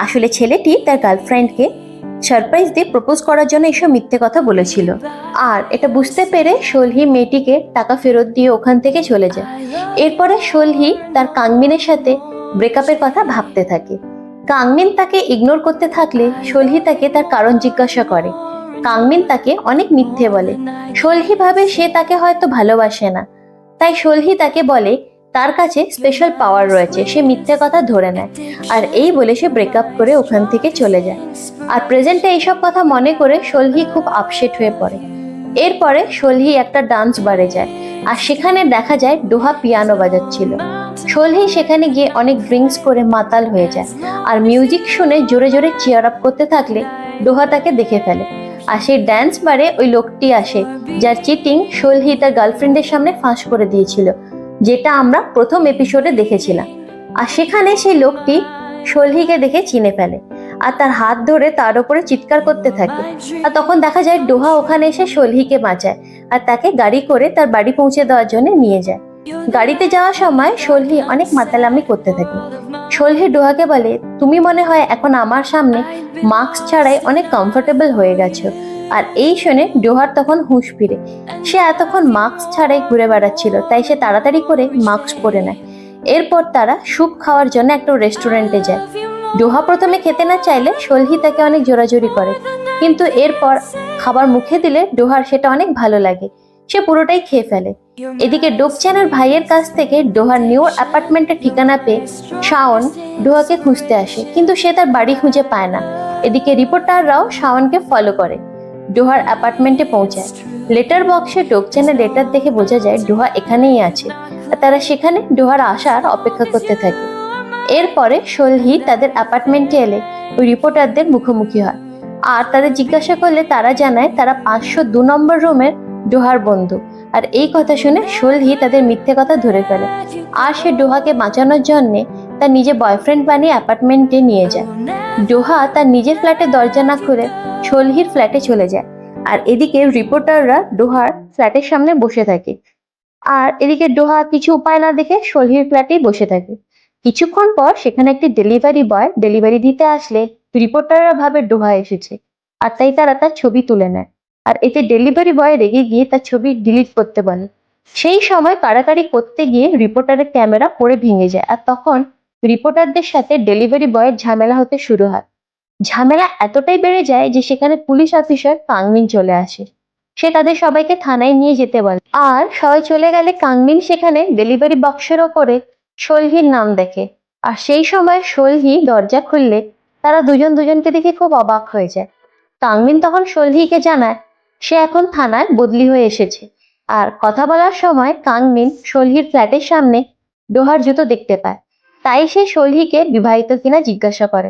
Speaker 1: আসলে ছেলেটি তার গার্লফ্রেন্ডকে সারপ্রাইজ দিয়ে প্রপোজ করার জন্য এসব মিথ্যে কথা বলেছিল। আর এটা বুঝতে পেরে সলহি মেয়েটিকে টাকা ফেরত দিয়ে ওখান থেকে চলে যায়। এরপরে সলহি তার কাংমিনের সাথে ব্রেকআপের কথা ভাবতে থাকে। কাংমিন তাকে ইগনোর করতে থাকলে সলহি তাকে তার কারণ জিজ্ঞাসা করে। কাংমিন তাকে অনেক মিথ্যে বলে। সলহি ভাবে সে তাকে হয়তো ভালোবাসে না, তাই সলহি তাকে বলে তার কাছে স্পেশাল পাওয়ার রয়েছে, সে মিথ্যে কথা ধরে নেয়। আর এই বলে সে ব্রেকআপ করে ওখান থেকে চলে যায়। আর প্রেজেন্টে এইসব কথা মনে করে সলহি খুব আপসেট হয়ে পড়ে। এরপরে সলহি একটা ডান্স বারে যায়, আর সেখানে দেখা যায় ডোহা পিয়ানো বাজাচ্ছিল। সলহি সেখানে গিয়ে অনেক ড্রিঙ্কস করে মাতাল হয়ে যায়। আর মিউজিক শুনে জোরে জোরে চিয়ার আপ করতে থাকলে ডোহা তাকে দেখে ফেলে। আর সেই ড্যান্স বারে ওই লোকটি আসে যার চিটিং সলহি তার গার্লফ্রেন্ডের সামনে ফাঁস করে দিয়েছিল, যেটা আমরা প্রথম এপিসোডে দেখেছিলাম। আর সেখানে সেই লোকটি সলহিকে দেখে চিনে ফেলে আর তার হাত ধরে তার উপরে চিৎকার করতে থাকে। আর তখন দেখা যায় ডোহা ওখানে এসে সলহিকে বাঁচায় আর তাকে গাড়ি করে তার বাড়ি পৌঁছে দেওয়ার জন্য নিয়ে যায়। গাড়িতে যাওয়ার সময় সলহি অনেক মাতালামি করতে থাকে। সলহি ডোহাকে বলে তুমি মনে হয় এখন আমার সামনে মাস্ক ছাড়াই অনেক কমফোর্টেবল হয়ে গেছো। আর এই শুনে ডোহার তখন হুঁশ ফিরে। সে এতক্ষণ মাস্ক ছাড়াই ঘুরে বেড়াচ্ছিল, তাই সে তাড়াতাড়ি করে মাস্ক পরে নেয়। এরপর তারা স্যুপ খাওয়ার জন্য একটা রেস্টুরেন্টে যায়। ডোহা প্রথমে খেতে না চাইলে সলহি তাকে অনেক জোরাজোরি করে, কিন্তু এরপর খাবার মুখে দিলে ডোহার সেটা অনেক ভালো লাগে, সে পুরোটাই খেয়ে ফেলে। এদিকে ডোকচানের ভাইয়ের কাছ থেকে ডোহার নিউ অ্যাপার্টমেন্টের ঠিকানা পেয়ে শাওন ডোহাকে খুঁজতে আসে, কিন্তু সে তার বাড়ি খুঁজে পায় না। এদিকে রিপোর্টাররাও শাওনকে ফলো করে ডোহার অ্যাপার্টমেন্টে পৌঁছায়। লেটার বক্সে ডোকচানের লেটার দেখে বোঝা যায় ডোহা এখানেই আছে, আর তারা সেখানে ডোহার আসার অপেক্ষা করতে থাকে। এরপরে সলহি তাদের অ্যাপার্টমেন্টে এলে ওই রিপোর্টারদের মুখোমুখি হয়, আর তাদের জিজ্ঞাসা করলে তারা জানায় তারা 502 নম্বর রুমের ডোহার বন্ধু। আর এই কথা শুনে সলহি তাদের মিথ্যে কথা ধরে ফেলে, আর সে ডোহাকে বাঁচানোর জন্যে তার নিজের বয়ফ্রেন্ড বানিয়ে অ্যাপার্টমেন্টে নিয়ে যায়। ডোহা তার নিজের ফ্ল্যাটে দরজা না খুলে সলহির ফ্ল্যাটে চলে যায়। আর এদিকে রিপোর্টাররা ডোহার ফ্ল্যাটের সামনে বসে থাকে। আর এদিকে ডোহা কিছু উপায় না দেখে সলহির ফ্ল্যাটেই বসে থাকে। কিছুক্ষণ পর সেখানে একটি ডেলিভারি বয় ডেলিভারি দিতে আসলে রিপোর্টাররা ভাবে ডোহা এসেছে, আর তাই তারা তার ছবি তুলে নেয়। আর এতে ডেলিভারি বয় রেগে গিয়ে তার ছবি ডিলিট করতে বলে। সেই সময় কাড়াকাড়ি করতে গিয়ে রিপোর্টারের ক্যামেরা পড়ে ভেঙে যায়, আর তখন রিপোর্টারদের সাথে ডেলিভারি বয়ের ঝামেলা হতে শুরু হয়। ঝামেলা এতটাই বেড়ে যায় যে সেখানে পুলিশ অফিসার কাংমিন চলে আসে। সে তাদের সবাইকে থানায় নিয়ে যেতে বলে। আর সবাই চলে গেলে কাংমিন সেখানে ডেলিভারি বক্সের ওপরে সলহির নাম দেখে। আর সেই সময় সলহি দরজা খুললে তারা দুজন দুজনকে দেখে খুব অবাক হয়ে যায়। কাংমিন তখন সলহিকে জানায় সে এখন থানায় বদলি হয়ে এসেছে। আর কথা বলার সময় কাংমিন সলহির ফ্ল্যাটের সামনে ডোহার জুতো দেখতে পায়। তাই সে সলহিকে বিবাহিত কিনা জিজ্ঞাসা করে।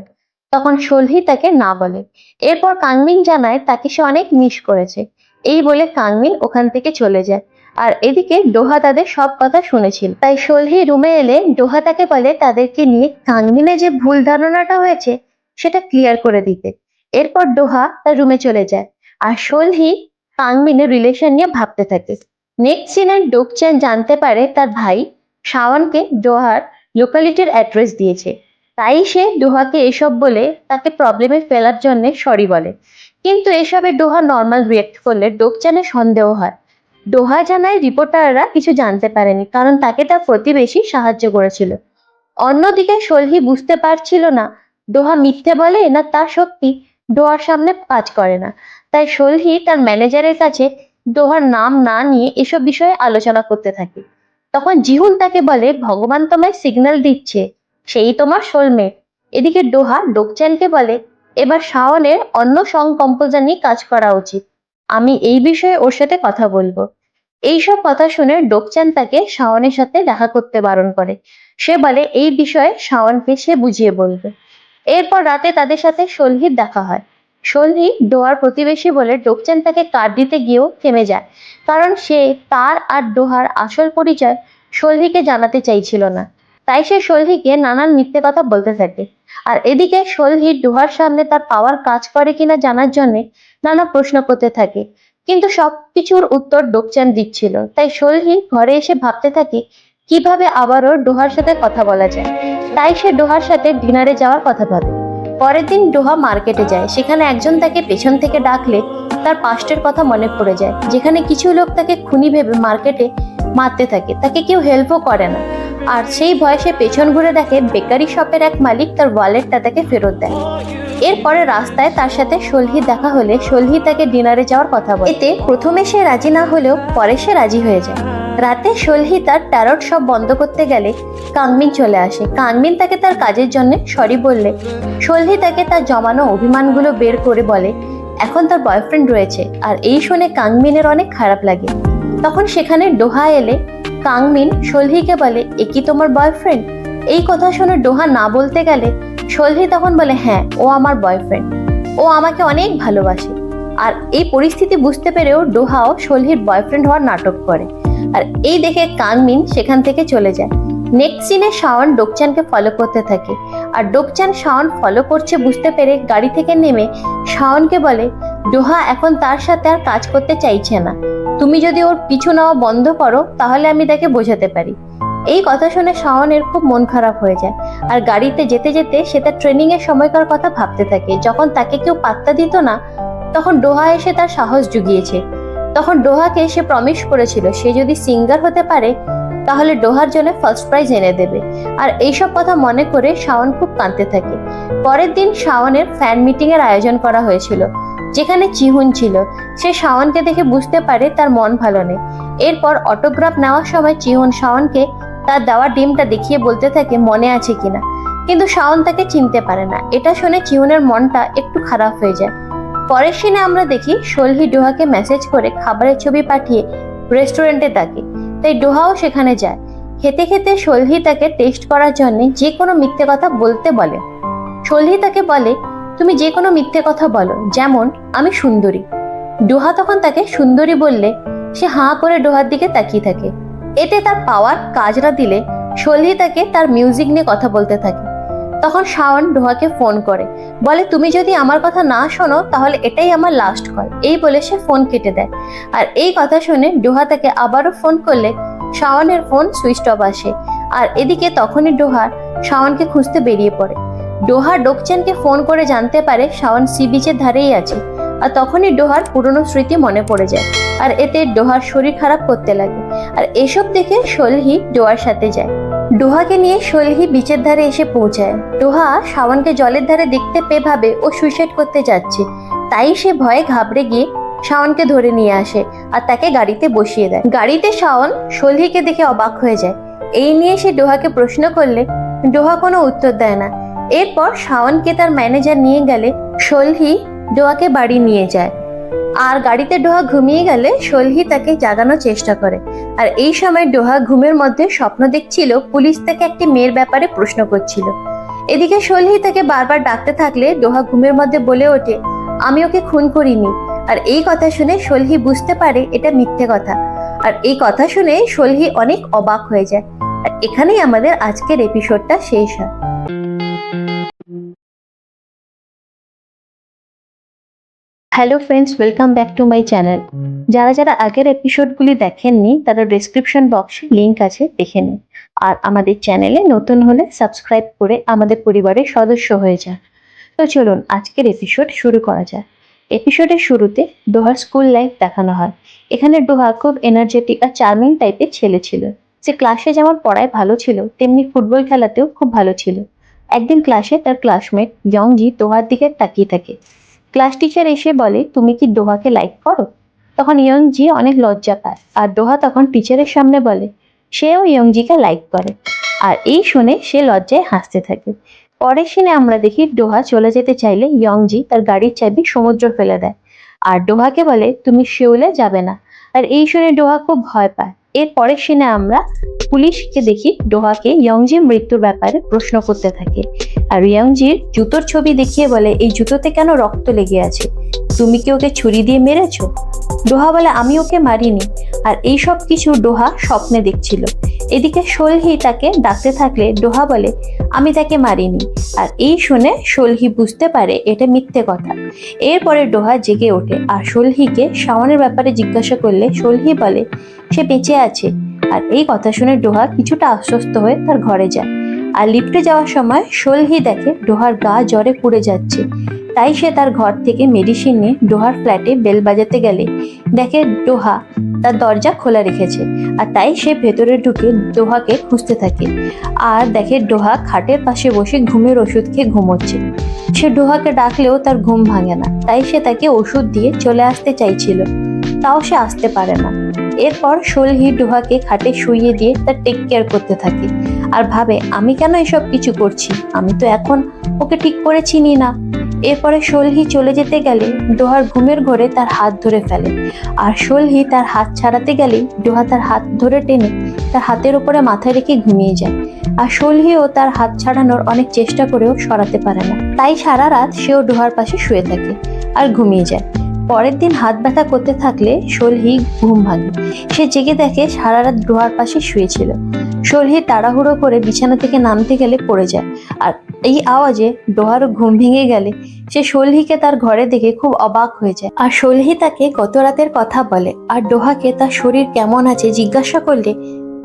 Speaker 1: তখন সলহি তাকে না বলে। এরপর কাংমিন জানায় তাকে সে অনেক মিস করেছে। এই বলে কাংমিন ওখান থেকে চলে যায়। আর এদিকে ডোহা তাদের সব কথা শুনেছিল, তাই সলহি রুমে এলে ডোহা তাকে বলে তাদেরকে নিয়ে কাংমিনে যে ভুল ধারণাটা হয়েছে সেটা ক্লিয়ার করে দিতে। এরপর ডোহা তার রুমে চলে যায়, আর সলহি কাংমিনের রিলেশন নিয়ে ভাবতে থাকে। নেক্সট সিনে ডোকচান জানতে পারে তার ভাই শাওনকে ডোহার লোকালিটির অ্যাড্রেস দিয়েছে। তাই সে ডোহাকে এসব বলে তাকে প্রবলেমে ফেলার জন্য সরি বলে। কিন্তু এসবে ডোহা নর্মাল রিয়েক্ট করলে ডোকচানের সন্দেহ হয়। ডোহা জানায় রিপোর্টাররা কিছু জানতে পারেনি, কারণ তাকে তার প্রতিবেশী সাহায্য করেছিল। অন্যদিকে সলহি বুঝতে পারছিল না ডোহা মিথ্যে বলে না তা সত্যি ডোহার সামনে কাজ করে না। তাই সলহি তার ম্যানেজারের কাছে ডোহার নাম না নিয়ে এসব বিষয়ে আলোচনা করতে থাকে। তখন জিহুন তাকে বলে ভগবান তোমায় সিগন্যাল দিচ্ছে, সেই তোমার সোলমেট। এদিকে ডোহা ডোকচ্যানকে বলে এবার শাওনের অন্য সং কম্পোজার নিয়ে কাজ করা উচিত, আমি এই বিষয়ে ওর সাথে কথা বলবো। এইসব কথা শুনে ডোকচ্যান তাকে শাওনের সাথে দেখা করতে বারণ করে। সে বলে এই বিষয়ে শাওনকে সে বুঝিয়ে বলবে। এরপর রাতে তাদের সাথে সলহির দেখা হয়। সলহি ডোহার প্রতিবেশী বলে ডোকচ্যান তাকে কার্ড দিতে গিয়েও থেমে যায়, কারণ সে তার আর ডোহার আসল পরিচয় সলহিকে জানাতে চাইছিল না। তাই সে সলহিকে নানান মিথ্যে কথা বলতে থাকে। আর এদিকে সলহি ডোহার সামনে তার পাওয়ার কাজ করে কিনা জানার জন্য নানা প্রশ্ন করতে থাকে, কিন্তু সবকিছুর উত্তর ডোকচ্যান দিচ্ছিল। তাই সলহি ঘরে এসে ভাবতে থাকে কিভাবে আবারও ডোহার সাথে কথা বলা যায়। তাই সে ডোহার সাথে ডিনারে যাওয়ার কথা ভাবে। পরের দিন ডোহা মার্কেটে যায়, সেখানে একজন তাকে পেছন থেকে ডাকলে তার পাস্টের কথা মনে পড়ে যায়, যেখানে কিছু লোক তাকে খুনি ভেবে মার্কেটে মারতে থাকে, তাকে কেউ হেল্পও করে না। আর সেই ভয়ে সে পেছন ঘুরে দেখে বেকারি শপের এক মালিক তার ওয়ালেটটা তাকে ফেরত দেয়। এরপরে রাস্তায় তার সাথে সলহি দেখা হলে সলহি তাকে ডিনারে যাওয়ার কথা বলে। এতে প্রথমে সে রাজি না হলেও পরে সে রাজি হয়ে যায়। রাতে সলহি তার ট্যারট সব বন্ধ করতে গেলে কাংমিন চলে আসে। কাংমিন তাকে তার কাজের জন্য সরি বললে সলহি তাকে তার জমানো অভিমানগুলো বের করে বলে এখন তার বয়ফ্রেন্ড রয়েছে। আর এই শুনে কাংমিনের অনেক খারাপ লাগে। তখন সেখানে ডোহা এলে কাংমিন সলহিকে বলে এ কি তোমার বয়ফ্রেন্ড? এই কথা শুনে ডোহা না বলতে গেলে সলহি তখন বলে হ্যাঁ, ও আমার বয়ফ্রেন্ড, ও আমাকে অনেক ভালোবাসে। আর এই পরিস্থিতি বুঝতে পেরেও ডোহাও সলহির বয়ফ্রেন্ড হওয়ার নাটক করে। আর এই দেখে কাংমিন সেখান থেকে চলে যায়। নেক্সট সিনে শাওন ডোকচ্যানকে ফলো করতে থাকে, আর ডোকচ্যান শাওন ফলো করছে বুঝতে পেরে গাড়ি থেকে নেমে শাওনকে বলে ডোহা এখন তার সাথে আর কাজ করতে চাইছে না, তুমি যদি ওর পিছু নেওয়া বন্ধ করো তাহলে আমি তাকে বোঝাতে পারি। এই কথা শুনে শাওনের খুব মন খারাপ হয়ে যায়। আর গাড়িতে যেতে যেতে সে তার ট্রেনিং এর সময়কার কথা ভাবতে থাকে। যখন তাকে কেউ পাত্তা দিত না তখন ডোহা এসে তার সাহস জুগিয়েছে। তখন ডোহাকে সে প্রমিস করেছিল সে যদি সিঙ্গার হতে পারে তাহলে ডোহার জন্য ফার্স্ট প্রাইজ এনে দেবে। আর এইসব কথা মনে করে শাওন খুব কাঁদতে থাকে। পরের দিন শাওনের ফ্যান মিটিং এর আয়োজন করা হয়েছিল, যেখানে চিহুন ছিল। সে শাওনকে দেখে বুঝতে পারে তার মন ভালো নেই। এরপর অটোগ্রাফ নেওয়ার সময় চিহুন শাওনকে তার দেওয়া ডিমটা দেখিয়ে বলতে থাকে মনে আছে কিনা, কিন্তু শাওন তাকে চিনতে পারে না। এটা শুনে চিহুনের মনটা একটু খারাপ হয়ে যায়। পরের সিনে আমরা দেখি সলহি ডোহাকে মেসেজ করে খাবারের ছবি পাঠিয়ে রেস্টুরেন্টে ডাকে, তাই ডোহাও সেখানে যায়। খেতে খেতে সলহি তাকে টেস্ট করার জন্য যে কোনো মিথ্যে কথা বলতে বলে। সলহি তাকে বলে তুমি যে কোনো মিথ্যে কথা বলো, যেমন আমি সুন্দরী। ডোহা তখন তাকে সুন্দরী বললে সে হাঁ করে ডোহার দিকে তাকিয়ে থাকে। এতে তার পাওয়ার কাজ না দিলে সলহি তাকে তার মিউজিক নিয়ে কথা বলতে থাকে। তখন শাওন ডোহাকে ফোন করে, বলে তুমি যদি আমার কথা না শোনো তাহলে এটাই আমার লাস্ট কল। এই বলে সে ফোন কেটে দেয়। আর এই কথা শুনে ডোহা তাকে আবারও ফোন করলে শাওনের ফোন সুইচ অফ আসে। আর এদিকে তখনই ডোহা শাওনকে খুঁজতে বেরিয়ে পড়ে। ডোহা ডোকচানকে ফোন করে জানতে পারে শাওন সি বিচের ধারেই আছে। আর তখনই ডোহার পুরনো স্মৃতি মনে পড়ে যায়। আর এতে ডোহার শরীর খারাপ করতে লাগে। আর এসব দেখে সলহি ডোহার সাথে যায়। ডোহাকে নিয়ে সলহি বিচের ধারে এসে পৌঁছায়। ডোহা শাওনকে জলের ধারে দেখতে পেয়ে ভাবে ও সুইসাইড করতে যাচ্ছে। তাই সে ভয়ে ঘাবড়ে গিয়ে শাওনকে ধরে নিয়ে আসে আর তাকে গাড়িতে বসিয়ে দেয়। গাড়িতে শাওন সলহিকে দেখে অবাক হয়ে যায়। এই নিয়ে সে ডোহাকে প্রশ্ন করলে ডোহা কোনো উত্তর দেয় না। এরপর শাওনকে তার ম্যানেজার নিয়ে গেলে সলহি ডোহাকে বাড়ি নিয়ে যায়। আর গাড়িতে ডোহা ঘুমিয়ে গেলে সলহি তাকে জাগানোর চেষ্টা করে। আর এই সময় ডোহা ঘুমের মধ্যে স্বপ্ন দেখছিল পুলিশ তাকে একটি মেয়ের ব্যাপারে প্রশ্ন করছিল। এদিকে সলহি তাকে বারবার ডাকতে থাকলে ডোহা ঘুমের মধ্যে বলে ওঠে, আমি ওকে খুন করিনি। আর এই কথা শুনে সলহি বুঝতে পারে এটা মিথ্যে কথা। আর এই কথা শুনে সলহি অনেক অবাক হয়ে যায়। আর এখানেই আমাদের আজকের এপিসোডটা শেষ হয়। Hello friends, welcome back to my channel. যারা যারা আগের এপিসোডগুলি দেখেননি তারা ডেসক্রিপশন বক্সে লিংক আছে, দেখে নিন। আর আমাদের চ্যানেলে নতুন হলে সাবস্ক্রাইব করে আমাদের পরিবারের সদস্য হয়ে যান। তো চলুন আজকের এপিসোড শুরু করা যায়। এপিসোডের শুরুতে ডোহার স্কুল লাইফ দেখানো হয়। এখানে ডোহা খুব এনার্জেটিক আর চার্মিং টাইপের ছেলে ছিল। যে ক্লাসে যেমন পড়ায় ভালো ছিল তেমনি ফুটবল খেলাতেও খুব ভালো ছিল। একদিন ক্লাসে তার ক্লাসমেট ইয়ংজি ডোহার দিকে তাকিয়ে থাকে। ক্লাস টিচার এসে বলে, তুমি কি ডোহাকে লাইক করো? তখন ইয়ংজি অনেক লজ্জা পায়। আর ডোহা তখন টিচারের সামনে বলে সেও ইয়ংজিকে লাইক করে। আর এই শুনে সে লজ্জায় হাসতে থাকে। পরের সিনে আমরা দেখি ডোহা চলে যেতে চাইলে ইয়ংজি তার গাড়ির চাবি সমুদ্র ফেলে দেয়। আর ডোহাকে বলে তুমি শিউলে যাবে না। আর এই শুনে ডোহা খুব ভয় পায়। এর পরের সিনে আমরা পুলিশকে দেখি ডোহাকে ইয়ংজির মৃত্যুর ব্যাপারে প্রশ্ন করতে থাকে। আর ইয়ংজির জুতোর ছবি দেখিয়ে বলে এই জুতোতে কেন রক্ত লেগে আছে? তুমি কি ওকে ছুরি দিয়ে মেরেছো? ডোহা বলে আমি ওকে মারিনি। আর এই সব কিছু ডোহা স্বপ্নে দেখছিল। এদিকে সলহি তাকে ডাকতে থাকলে ডোহা বলে আমি তাকে মারিনি। আর এই শুনে সলহি বুঝতে পারে এটা মিথ্যে কথা। এরপরে ডোহা জেগে ওঠে আর সলহিকে শাওনের ব্যাপারে জিজ্ঞাসা করলে সলহি বলে সে বেঁচে আছে। আর এই কথা শুনে ডোহা কিছুটা আশ্বস্ত হয়ে তার ঘরে যায়। আর লিফটে যাওয়ার সময় সলহি দেখে ডোহার গা জ্বরে পুড়ে যাচ্ছে। তাই সে তার ঘর থেকে মেডিসিন নিয়ে ডোহার ফ্ল্যাটে বেল বাজাতে গেলে দেখে ডোহা তার দরজা খোলা রেখেছে। আর তাই সে ভেতরে ঢুকে ডোহাকে খুঁজতে থাকে। আর দেখে ডোহা খাটের পাশে বসে ঘুমের ওষুধ খেয়ে ঘুমোচ্ছে। সে ডোহাকে ডাকলেও তার ঘুম ভাঙে না। তাই সে তাকে ওষুধ দিয়ে চলে আসতে চাইছিল, তাও সে আসতে পারে না। এরপর সলহি ডোহাকে খাটে শুইয়ে দিয়ে তার টেক কেয়ার করতে থাকে। আর ভাবে আমি কেন এসব কিছু করছি, আমি তো এখন ওকে ঠিক করে চিনি না। এরপরে সলহি চলে যেতে গেলে ডোহার ঘুমের ঘোরে তার হাত ধরে ফেলে। আর সলহি তার হাত ছাড়াতে গেলেই ডোহা তার হাত ধরে টেনে তার হাতের উপরে মাথায় রেখে ঘুমিয়ে যায়। আর সলহিও তার হাত ছাড়ানোর অনেক চেষ্টা করেও সরাতে পারে না। তাই সারা রাত সেও ডোহার পাশে শুয়ে থাকে আর ঘুমিয়ে যায়। পরের দিন হাত ব্যথা করতে থাকলে সলহি ঘুম ভাঙে। সে জেগে দেখে সারা রাত ডোহার পাশে শুয়েছিল। সলহি তাড়াহুড়ো করে বিছানা থেকে নামতে গেলে পড়ে যায়। আর এই আওয়াজে ডোহারও ঘুম ভেঙে গেলে সে সলহিকে তার ঘরে দেখে খুব অবাক হয়ে যায়। আর সলহি তাকে গত রাতের কথা বলে। আর ডোহাকে তার শরীর কেমন আছে জিজ্ঞাসা করলে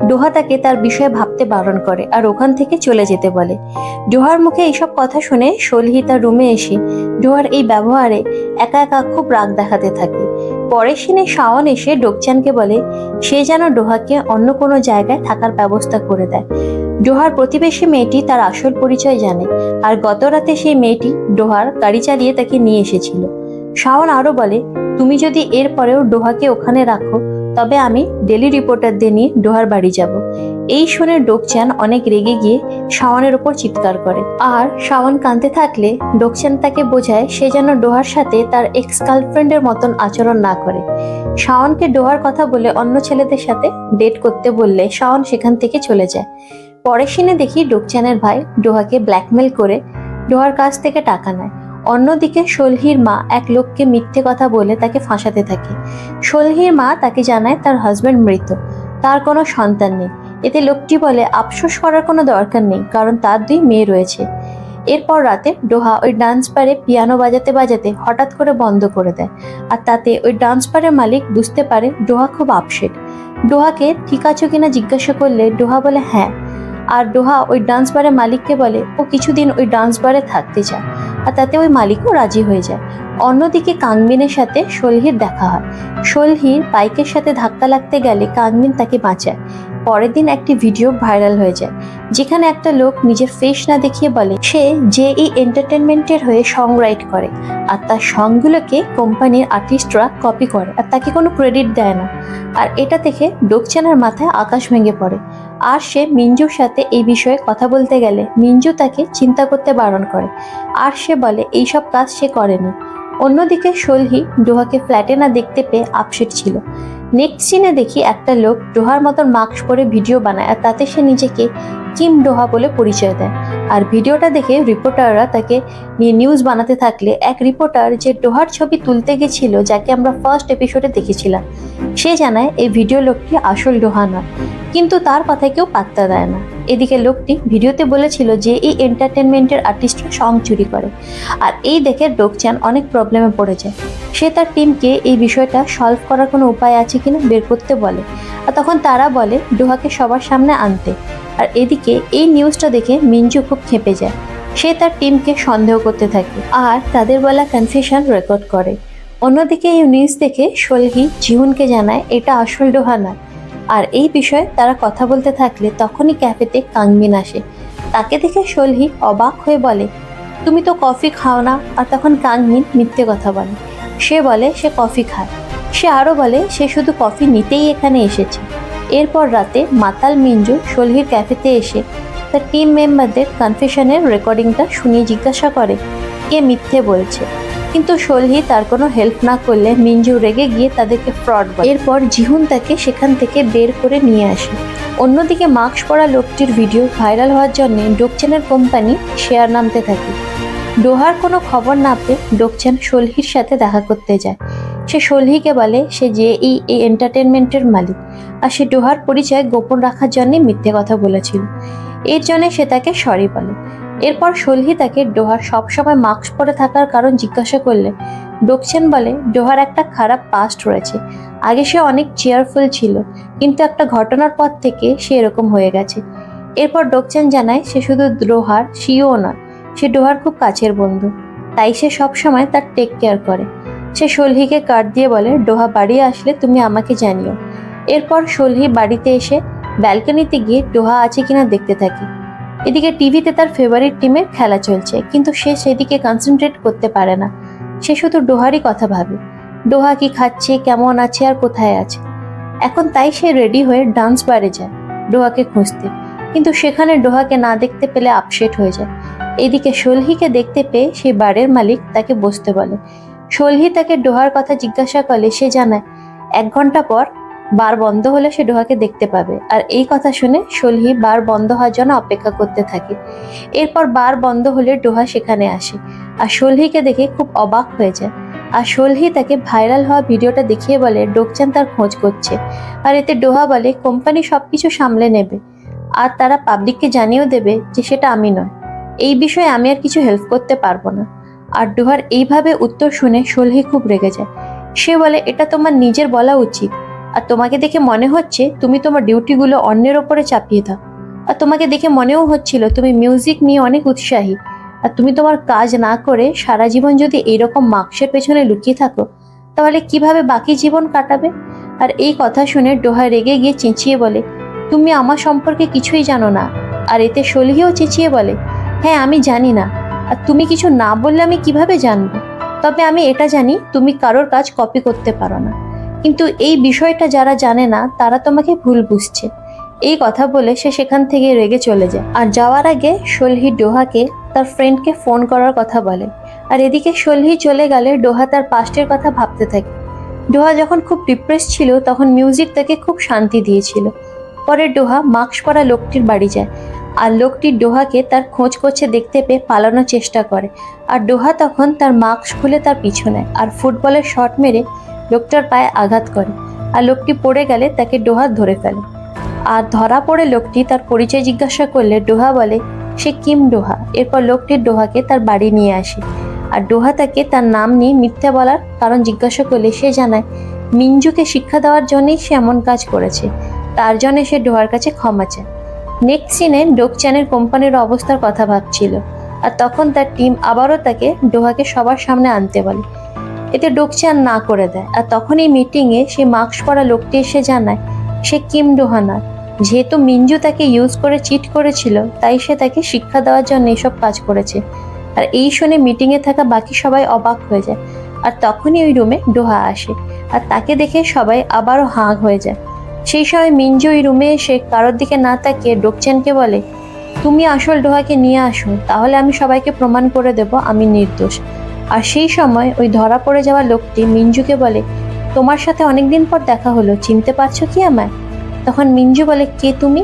Speaker 1: ডোহা তাকে তার বিষয়ে ভাবতে বারণ করে আর ওখান থেকে চলে যেতে বলে। ডোহার মুখে এইসব কথা শুনে সলহি তার রুমে এসে ডোহার এই ব্যবহারে একা একা খুব রাগ দেখাতে থাকে। পরের সিনে শাওন এসে ডোকচানকে বলে সে যেন ডোহাকে অন্য কোনো জায়গায় থাকার ব্যবস্থা করে দেয়। ডোহার প্রতিবেশী মেয়েটি তার আসল পরিচয় জানে। আর গত রাতে সেই মেয়েটি ডোহার গাড়ি চালিয়ে তাকে নিয়ে এসেছিল। শাওন আরো বলে তুমি যদি এর পরেও ডোহাকে ওখানে রাখো তবে আমি ডেলি রিপোর্টারদের নিয়ে ডোহার বাড়ি যাব। এই শুনে ডোকচান অনেক রেগে গিয়ে শাওনের উপর চিৎকার করে। আর শাওন কাঁদতে থাকলে ডোকচান তাকে বোঝায় সে যেন ডোহার সাথে তার এক্স গার্লফ্রেন্ডের মতন আচরণ না করে। শাওনকে ডোহার কথা বলে অন্য ছেলেদের সাথে ডেট করতে বললে শাওন সেখান থেকে চলে যায়। পরের সিনে দেখি ডোকচানের ভাই ডোহাকে ব্ল্যাকমেল করে ডোহার কাছ থেকে টাকা নেয়। অন্যদিকে সলহির মা এক লোককে মিথ্যে কথা বলে তাকে ফাঁসাতে থাকে। সলহির মা তাকে জানায় তার হাজবেন্ড মৃত, তার কোনো সন্তান নেই এতে লোকটি বলে আফসোস করার কোনো দরকার নেই, কারণ তার 2 মেয়ে রয়েছে। এরপর রাতে ডোহা ওই ডান্স বারে পিয়ানো বাজাতে বাজাতে হঠাৎ করে বন্ধ করে দেয়, আর তাতে ওই ডান্স বারের মালিক বুঝতে পারে ডোহা খুব আপসেট। ডোহাকে ঠিক আছো কিনা জিজ্ঞাসা করলে ডোহা বলে হ্যাঁ, আর ডোহা ওই ডান্স বারের মালিককে বলে ও কিছুদিন ওই ডান্স বারে থাকতে চায়, আর তাতে ওই মালিকও রাজি হয়ে যায়। অন্যদিকে কাংমিনের সাথে সলহির দেখা হয়। সলহির বাইকের সাথে ধাক্কা লাগতে গেলে কাংমিন তাকে বাঁচায়। পরের দিন একটি ভিডিও ভাইরাল হয়ে যায়, যেখানে একটা লোক নিজের ফেস না দেখিয়ে বলে সে জেই এন্টারটেনমেন্টের হয়ে সং রাইট করে, আর তার সংগুলোকে কোম্পানির আর্টিস্টরা কপি করে আর তাকে কোনো ক্রেডিট দেয় না। আর এটা দেখে ডোকচানের মাথায় আকাশ ভেঙে পড়ে, আর সে মিঞ্জুর সাথে এই বিষয়ে কথা বলতে গেলে মিঞ্জু তাকে চিন্তা করতে বারণ করে, আর সে বলে এইসব কাজ সে করেনি। অন্যদিকে সলহি ডোহাকে ফ্ল্যাটে না দেখতে পেয়ে আপসেট ছিল। নেক্সট সিনে দেখি একটা লোক ডোহার মতন মাস্ক পরে ভিডিও বানায়, আর তাতে সে নিজেকে কিম ডোহা বলে পরিচয় দেয়। আর ভিডিওটা দেখে রিপোর্টাররা তাকে নিয়ে নিউজ বানাতে থাকলে এক রিপোর্টার যে ডোহার ছবি তুলতে গেছিল, যাকে আমরা ফার্স্ট এপিসোডে দেখেছিলাম, সে জানায় এই ভিডিও লোকটি আসল ডোহা নয়, কিন্তু তার কথায় কেউ পাত্তা দেয় না। এদিকে লোকটি ভিডিওতে বলেছিল যে এই এন্টারটেনমেন্টের আর্টিস্টরা সং চুরি করে, আর এই দেখে ডোকচান অনেক প্রবলেমে পড়ে যায়। সে তার টিমকে এই বিষয়টা সলভ করার কোনো উপায় আছে কিনা বের করতে বলে, আর তখন তারা বলে ডোহাকে সবার সামনে আনতে। আর এদিকে এই নিউজটা দেখে মিঞ্জু খুব ক্ষেপে যায়। সে তার টিমকে সন্দেহ করতে থাকে আর তাদের বলা কনফেশন রেকর্ড করে। অন্যদিকে এই নিউজ দেখে সলহি জিহুনকে জানায় এটা আসল ডোহা নয়। আর এই বিষয়ে তারা কথা বলতে থাকলে তখনই ক্যাফেতে কাংমিন আসে। তাকে দেখে সলহি অবাক হয়ে বলে তুমি তো কফি খাও না, আর তখন কাংমিন মিথ্যে কথা বলে। সে বলে সে কফি খায়। সে আরও বলে সে শুধু কফি নিতেই এখানে এসেছে। এরপর রাতে মাতাল মিঞ্জু সলহির ক্যাফেতে এসে তার টিম মেম্বারদের কনফেশনের রেকর্ডিংটা শুনিয়ে জিজ্ঞাসা করে কে মিথ্যে বলছে, কিন্তু সলহি তার কোনো হেল্প না করলে মিঞ্জু রেগে গিয়ে তাদেরকে ফ্রড বলে। এরপর জিহুন তাকে সেখান থেকে বের করে নিয়ে আসে। অন্যদিকে মাস্ক পরা লোকটির ভিডিও ভাইরাল হওয়ার জন্য ডোকচানের কোম্পানি শেয়ার নামতে থাকে। ডোহার কোনো খবর না পেয়ে ডোকচান সলহির সাথে দেখা করতে যায়। সে সলহিকে বলে সে জেই এন্টারটেনমেন্টের মালিক, আর সে ডোহার পরিচয় গোপন রাখার জন্য মিথ্যে কথা বলেছিল। এর জন্য সে তাকে সরি বলে। এরপর সলহি তাকে ডোহার সবসময় মাস্ক পরে থাকার কারণ জিজ্ঞাসা করলে ডোকচান বলে ডোহার একটা খারাপ পাস্ট রয়েছে। আগে সে অনেক চেয়ারফুল ছিল, কিন্তু একটা ঘটনার পর থেকে সে এরকম হয়ে গেছে। এরপর ডোকচান জানায় সে শুধু ডোহার সিও নয়, সে ডোহার খুব কাছের বন্ধু, তাই সে সবসময় তার টেক কেয়ার করে। সে সলহিকে কার্ড দিয়ে বলে ডোহা বাড়ি আসলে তুমি আমাকে জানিও। এরপর সলহি বাড়িতে এসে ব্যালকনিতে গিয়ে ডোহা আছে কিনা দেখতে থাকে। এদিকে টিভিতে তার ফেভারিট টিমের খেলা চলছে, কিন্তু সে সেদিকে কনসেন্ট্রেট করতে পারে না। সে শুধু ডোহারই কথা ভাবে, ডোহা কি খাচ্ছে, কেমন আছে আর কোথায় আছে। এখন তাই সে রেডি হয়ে ডান্স বারে যায় ডোহাকে খুঁজতে, কিন্তু সেখানে ডোহাকে না দেখতে পেলে আপসেট হয়ে যায়। এদিকে সলহিকে দেখতে পেয়ে সেই বারের মালিক তাকে বসতে বলে। সলহি তাকে ডোহার কথা জিজ্ঞাসা করলে সে জানায় 1 ঘন্টা পর বার বন্ধ হলে সে ডোহাকে দেখতে পাবে। আর এই কথা শুনে সলহি বার বন্ধ হওয়ার জন্য অপেক্ষা করতে থাকে। এরপর বার বন্ধ হলে ডোহা সেখানে আসে, আর সলহিকে দেখে খুব অবাক হয়ে যায়। আর সলহি তাকে ভাইরাল হওয়া ভিডিওটা দেখিয়ে বলে ডোকচান তার খোঁজ করছে। আর এতে ডোহা বলে কোম্পানি সবকিছু সামলে নেবে, আর তারা পাবলিককে জানিয়েও দেবে যে সেটা আমি নয়, এই বিষয়ে আমি আর কিছু হেল্প করতে পারবো না। আর ডোহার এইভাবে উত্তর শুনে সলহি খুব রেগে যায়। সে বলে এটা তোমার নিজের বলা উচিত, আর তোমাকে দেখে মনে হচ্ছে তুমি তোমার ডিউটিগুলো অন্যের ওপরে চাপিয়ে দাও। আর তোমাকে দেখে মনেও হচ্ছিল তুমি মিউজিক নিয়ে অনেক উৎসাহী, আর তুমি তোমার কাজ না করে সারা জীবন যদি এইরকম মার্কসের পেছনে লুকিয়ে থাকো, তাহলে কিভাবে বাকি জীবন কাটাবে। আর এই কথা শুনে ডোহা রেগে গিয়ে চেঁচিয়ে বলে তুমি আমার সম্পর্কে কিছুই জানো না। আর এতে সলহিও চেঁচিয়ে বলে হ্যাঁ আমি জানি না, আর তুমি কিছু না বললে আমি কিভাবে জানবো। তবে আমি এটা জানি তুমি কারোর কাজ কপি করতে পারো না, কিন্তু এই বিষয়টা যারা জানে না তারা তোমাকে ভুল বুঝছে। এই কথা বলে সে সেখান থেকে রেগে চলে যায়। আর যাওয়ার আগে সলহি ডোহাকে তার ফ্রেন্ডকে ফোন করার কথা বলে। আর এদিকে সলহি চলে গেলে ডোহা তার পাস্টের কথা ভাবতে থাকে। ডোহা যখন খুব ডিপ্রেস ছিল তখন মিউজিক তাকে খুব শান্তি দিয়েছিল। পরে ডোহা মাস্ক পরা লোকটির বাড়ি যায়, আর লোকটি ডোহাকে তার খোঁজ করছে দেখতে পেয়ে পালানোর চেষ্টা করে। আর ডোহা তখন তার মাস্ক খুলে তার পিছু নেয় আর ফুটবলের শট মেরে লোকটার পায়ে আঘাত করে। আর লোকটি পড়ে গেলে তাকে ডোহা ধরে ফেলে। আর ধরা পড়ে লোকটি তার পরিচয় জিজ্ঞাসা করলে ডোহা বলে সে কিম ডোহা। এরপর লোকটি ডোহাকে তার বাড়ি নিয়ে আসে, আর ডোহা তাকে তার নাম নিয়ে মিথ্যা বলার কারণ জিজ্ঞাসা করলে সে জানায় মিঞ্জুকে শিক্ষা দেওয়ার জন্যই সে এমন কাজ করেছে, তার জন্য সে ডোহার কাছে ক্ষমা চায়। নেক্সট সিনে ডোকচ্যানের কোম্পানির অবস্থার কথা ভাবছিল, আর তখন তার টিম আবারও তাকে ডোহাকে সবার সামনে আনতে বলে। এতে ডোকচ্যান না করে দেয়, আর তখন এই মিটিংয়ে সে মাস্ক পরা লোকটি এসে জানায় সে কিম ডোহা না। যেহেতু মিঞ্জু তাকে ইউজ করে চিট করেছিল, তাই সে তাকে শিক্ষা দেওয়ার জন্য এসব কাজ করেছে। আর এই শুনে মিটিংয়ে থাকা বাকি সবাই অবাক হয়ে যায়, আর তখনই ওই রুমে ডোহা আসে, আর তাকে দেখে সবাই আবারও হাঁ হয়ে যায়। সেই সময় মিঞ্জু ওই রুমে এসে কারোর দিকে না তাকিয়ে ডোকচ্যানকে বলে তুমি আসল ডোহাকে নিয়ে আসো, তাহলে আমি সবাইকে প্রমাণ করে দেব আমি নির্দোষ। আর সেই সময় ওই ধরা পড়ে যাওয়া লোকটি মিঞ্জুকে বলে তোমার সাথে অনেকদিন পর দেখা হলো, চিনতে পারছো কি আমায়? তখন মিঞ্জু বলে কে তুমি?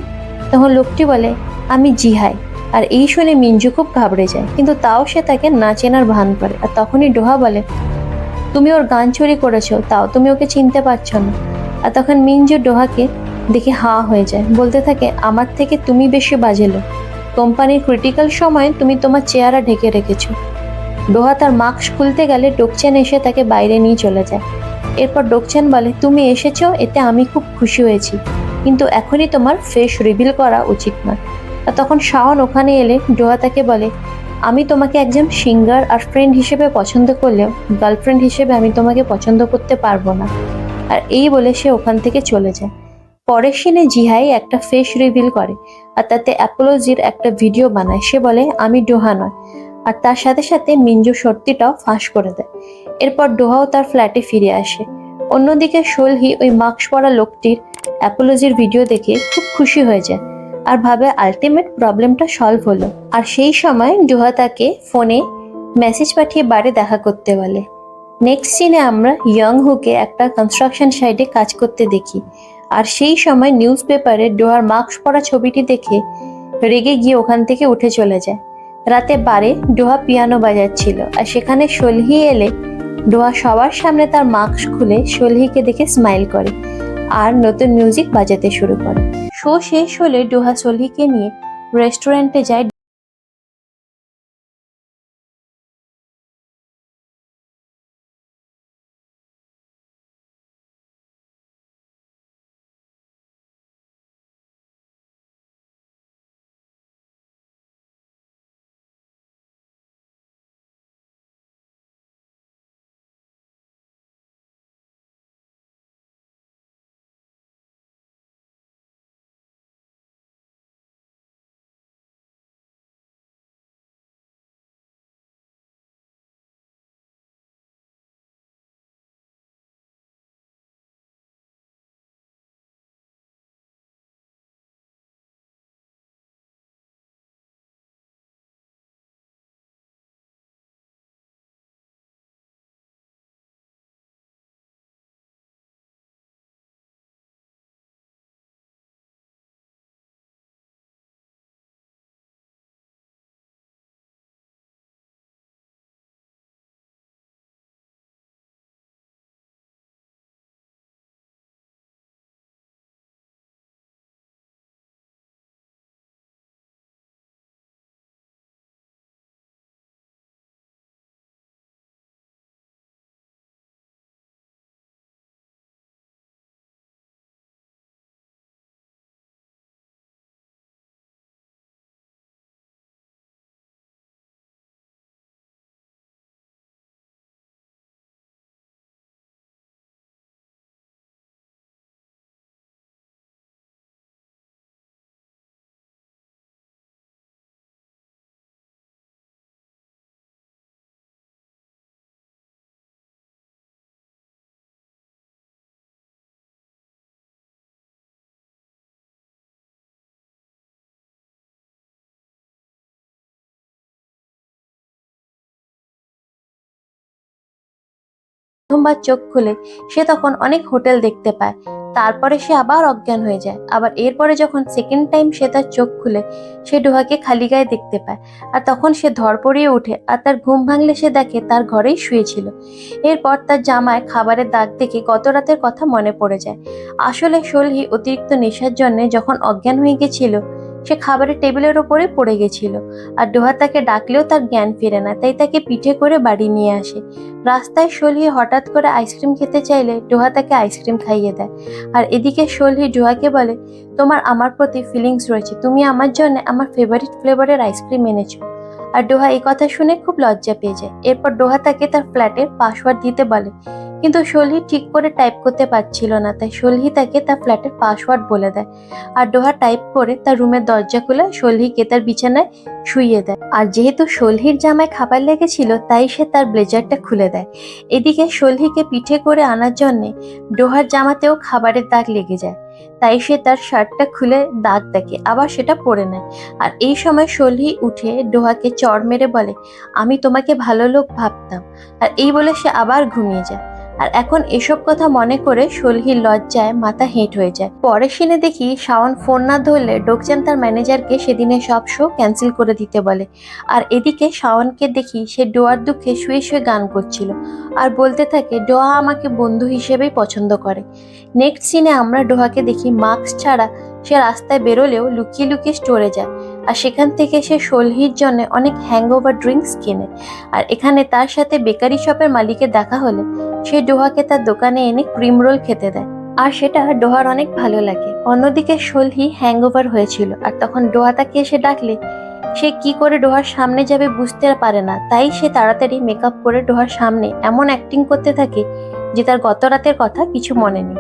Speaker 1: তখন লোকটি বলে আমি জিহাই। আর এই শুনে মিঞ্জু খুব ঘাবড়ে যায়, কিন্তু তাও সে তাকে না চেনার ভান করে। আর তখনই ডোহা বলে তুমি ওর গান চুরি করেছো, তাও তুমি ওকে চিনতে পারছো না। আর তখন মিঞ্জু ডোহাকে দেখে হাঁ হয়ে যায়, বলতে থাকে আমার থেকে তুমি বেশি বাজে লোক, কোম্পানির ক্রিটিক্যাল সময়ে তুমি তোমার চেহারা ঢেকে রেখেছো। ডোহা তার মাস্ক খুলতে গেলে ডোকচ্যান এসে তাকে বাইরে নিয়ে চলে যায়। এরপর ডোকচ্যান বলে তুমি এসেছো, এতে আমি খুব খুশি হয়েছি, কিন্তু এখনই তোমার ফেস রিভিল করা উচিত না। আর তখন শাওন ওখানে এলে ডোহা তাকে বলে আমি তোমাকে একজন সিঙ্গার আর ফ্রেন্ড হিসেবে পছন্দ করলেও গার্লফ্রেন্ড হিসেবে আমি তোমাকে পছন্দ করতে পারবো না। আর এই বলে সে ওখান থেকে চলে যায়। পরের সিনে জিহাই একটা ফেস রিভিল করে, আর তাতে অ্যাপোলজির একটা ভিডিও বানায়। সে বলে আমি ডোহা নয়, আর তার সাথে সাথে মিঞ্জু সত্যিটাও ফাঁস করে দেয়। এরপর ডোহাও তার ফ্ল্যাটে ফিরে আসে। অন্যদিকে সোলহি ওই মাস্ক পরা লোকটির অ্যাপোলজির ভিডিও দেখে খুব খুশি হয়ে যায়, আর ভাবে আলটিমেট প্রবলেমটা সলভ হলো। আর সেই সময় ডোহা তাকে ফোনে মেসেজ পাঠিয়ে বাড়ি দেখা করতে বলে। নেক্সট সিনে আমরা ইয়ং হুকে একটা কনস্ট্রাকশন সাইটে কাজ করতে দেখি, আর সেই সময় নিউজ পেপারে ডোহার মাস্ক পরা ছবিটি দেখে রেগে গিয়ে ওখান থেকে উঠে চলে যায়। রাতে বারে ডোহা পিয়ানো বাজাচ্ছিল, আর সেখানে সোলহি এলে ডোহা সবার সামনে তার মাস্ক খুলে সোলহিকে দেখে স্মাইল করে আর নতুন মিউজিক বাজাতে শুরু করে। শো শেষ হলে ডোহা সোলহিকে নিয়ে রেস্টুরেন্টে যায়। প্রথমবার চোখ খুলে সে তখন অনেক হোটেল দেখতে পায়। তারপরে সে আবার অজ্ঞান হয়ে যায়। আবার এরপরে যখন সেকেন্ড টাইম সে তার চোখ খুলে সে ডোহাকে খালি গায়ে দেখতে পায়। আর তখন সে ধড়পড়িয়ে ওঠে আর তার ঘুম ভাঙলে সে দেখে তার ঘরেই শুয়েছিল। এরপর তার জামায় খাবারের দাগ দেখে গত রাতের কথা মনে পড়ে যায়। আসলে সলহি অতিরিক্ত নেশার জন্য যখন অজ্ঞান হয়ে গেছিল সে খাবারের টেবিলের ওপরে পড়ে গেছিল। আর ডোহা তাকে ডাকলেও তার জ্ঞান ফিরে না, তাই তাকে পিঠে করে বাড়ি নিয়ে আসে। রাস্তায় সলহি হঠাৎ করে আইসক্রিম খেতে চাইলে ডোহা তাকে আইসক্রিম খাইয়ে দেয়। আর এদিকে সলহি ডোহাকে বলে, তোমার আমার প্রতি ফিলিংস রয়েছে, তুমি আমার জন্য আমার ফেভারিট ফ্লেভারের আইসক্রিম এনেছো। আর ডোহা এই কথা শুনে খুব লজ্জা পেয়ে যায়। এরপর ডোহা তাকে তার ফ্ল্যাটের পাসওয়ার্ড দিতে বলে, কিন্তু সলহি ঠিক করে টাইপ করতে পারছিল না, তাই সলহি তাকে তার ফ্ল্যাটের পাসওয়ার্ড বলে দেয়। আর ডোহা টাইপ করে তার রুমের দরজা খুলে সলহিকে তার বিছানায় শুইয়ে দেয়। আর যেহেতু সলহির জামায় খাবার লেগেছিল তাই সে তার ব্লেজারটা খুলে দেয়। এদিকে সলহিকে পিঠে করে আনার জন্যে ডোহার জামাতেও খাবারের দাগ লেগে যায়, তাই সে তার শার্টটা খুলে দাগ দেখে আবার সেটা পরে নেয়। আর এই সময় সলহি উঠে ডোহাকে চড় মেরে বলে, আমি তোমাকে ভালো লোক ভাবতাম। আর এই বলে সে আবার ঘুমিয়ে যায়। আর এখন এসব কথা মনে করে সলহির লজ্জায় মাথা হেঁট হয়ে যায়। পরের সিনে দেখি শাওন ফোন না ধরলে ডোকচান তার ম্যানেজারকে সেদিনের সব শো ক্যান্সেল করে দিতে বলে। আর এদিকে শাওনকে দেখি সে ডোয়ার দুঃখে শুয়ে শুয়ে গান করছিল আর বলতে থাকে ডোয়া আমাকে বন্ধু হিসেবেই পছন্দ করে। নেক্সট সিনে আমরা ডোহাকে দেখি মাস্ক ছাড়া সে রাস্তায় বেরোলেও লুকিয়ে লুকিয়ে স্টোরে যায়। আর সেখান থেকে সে সলহির জন্য অনেক হ্যাংওভার ড্রিঙ্কস কেনে। আর এখানে তার সাথে বেকারি শপের মালিকের দেখা হলে সে ডোহাকে তার দোকানে এনে ক্রিম রোল খেতে দেয়, আর সেটা ডোহার অনেক ভালো লাগে। অন্যদিকে সলহি হ্যাংওভার হয়েছিল, আর তখন ডোহা তাকে এসে ডাকলে সে কি করে ডোহার সামনে যাবে বুঝতে পারে না, তাই সে তাড়াতাড়ি মেকআপ করে ডোহার সামনে এমন অ্যাক্টিং করতে থাকে যে তার গত রাতের কথা কিছু মনে নেই।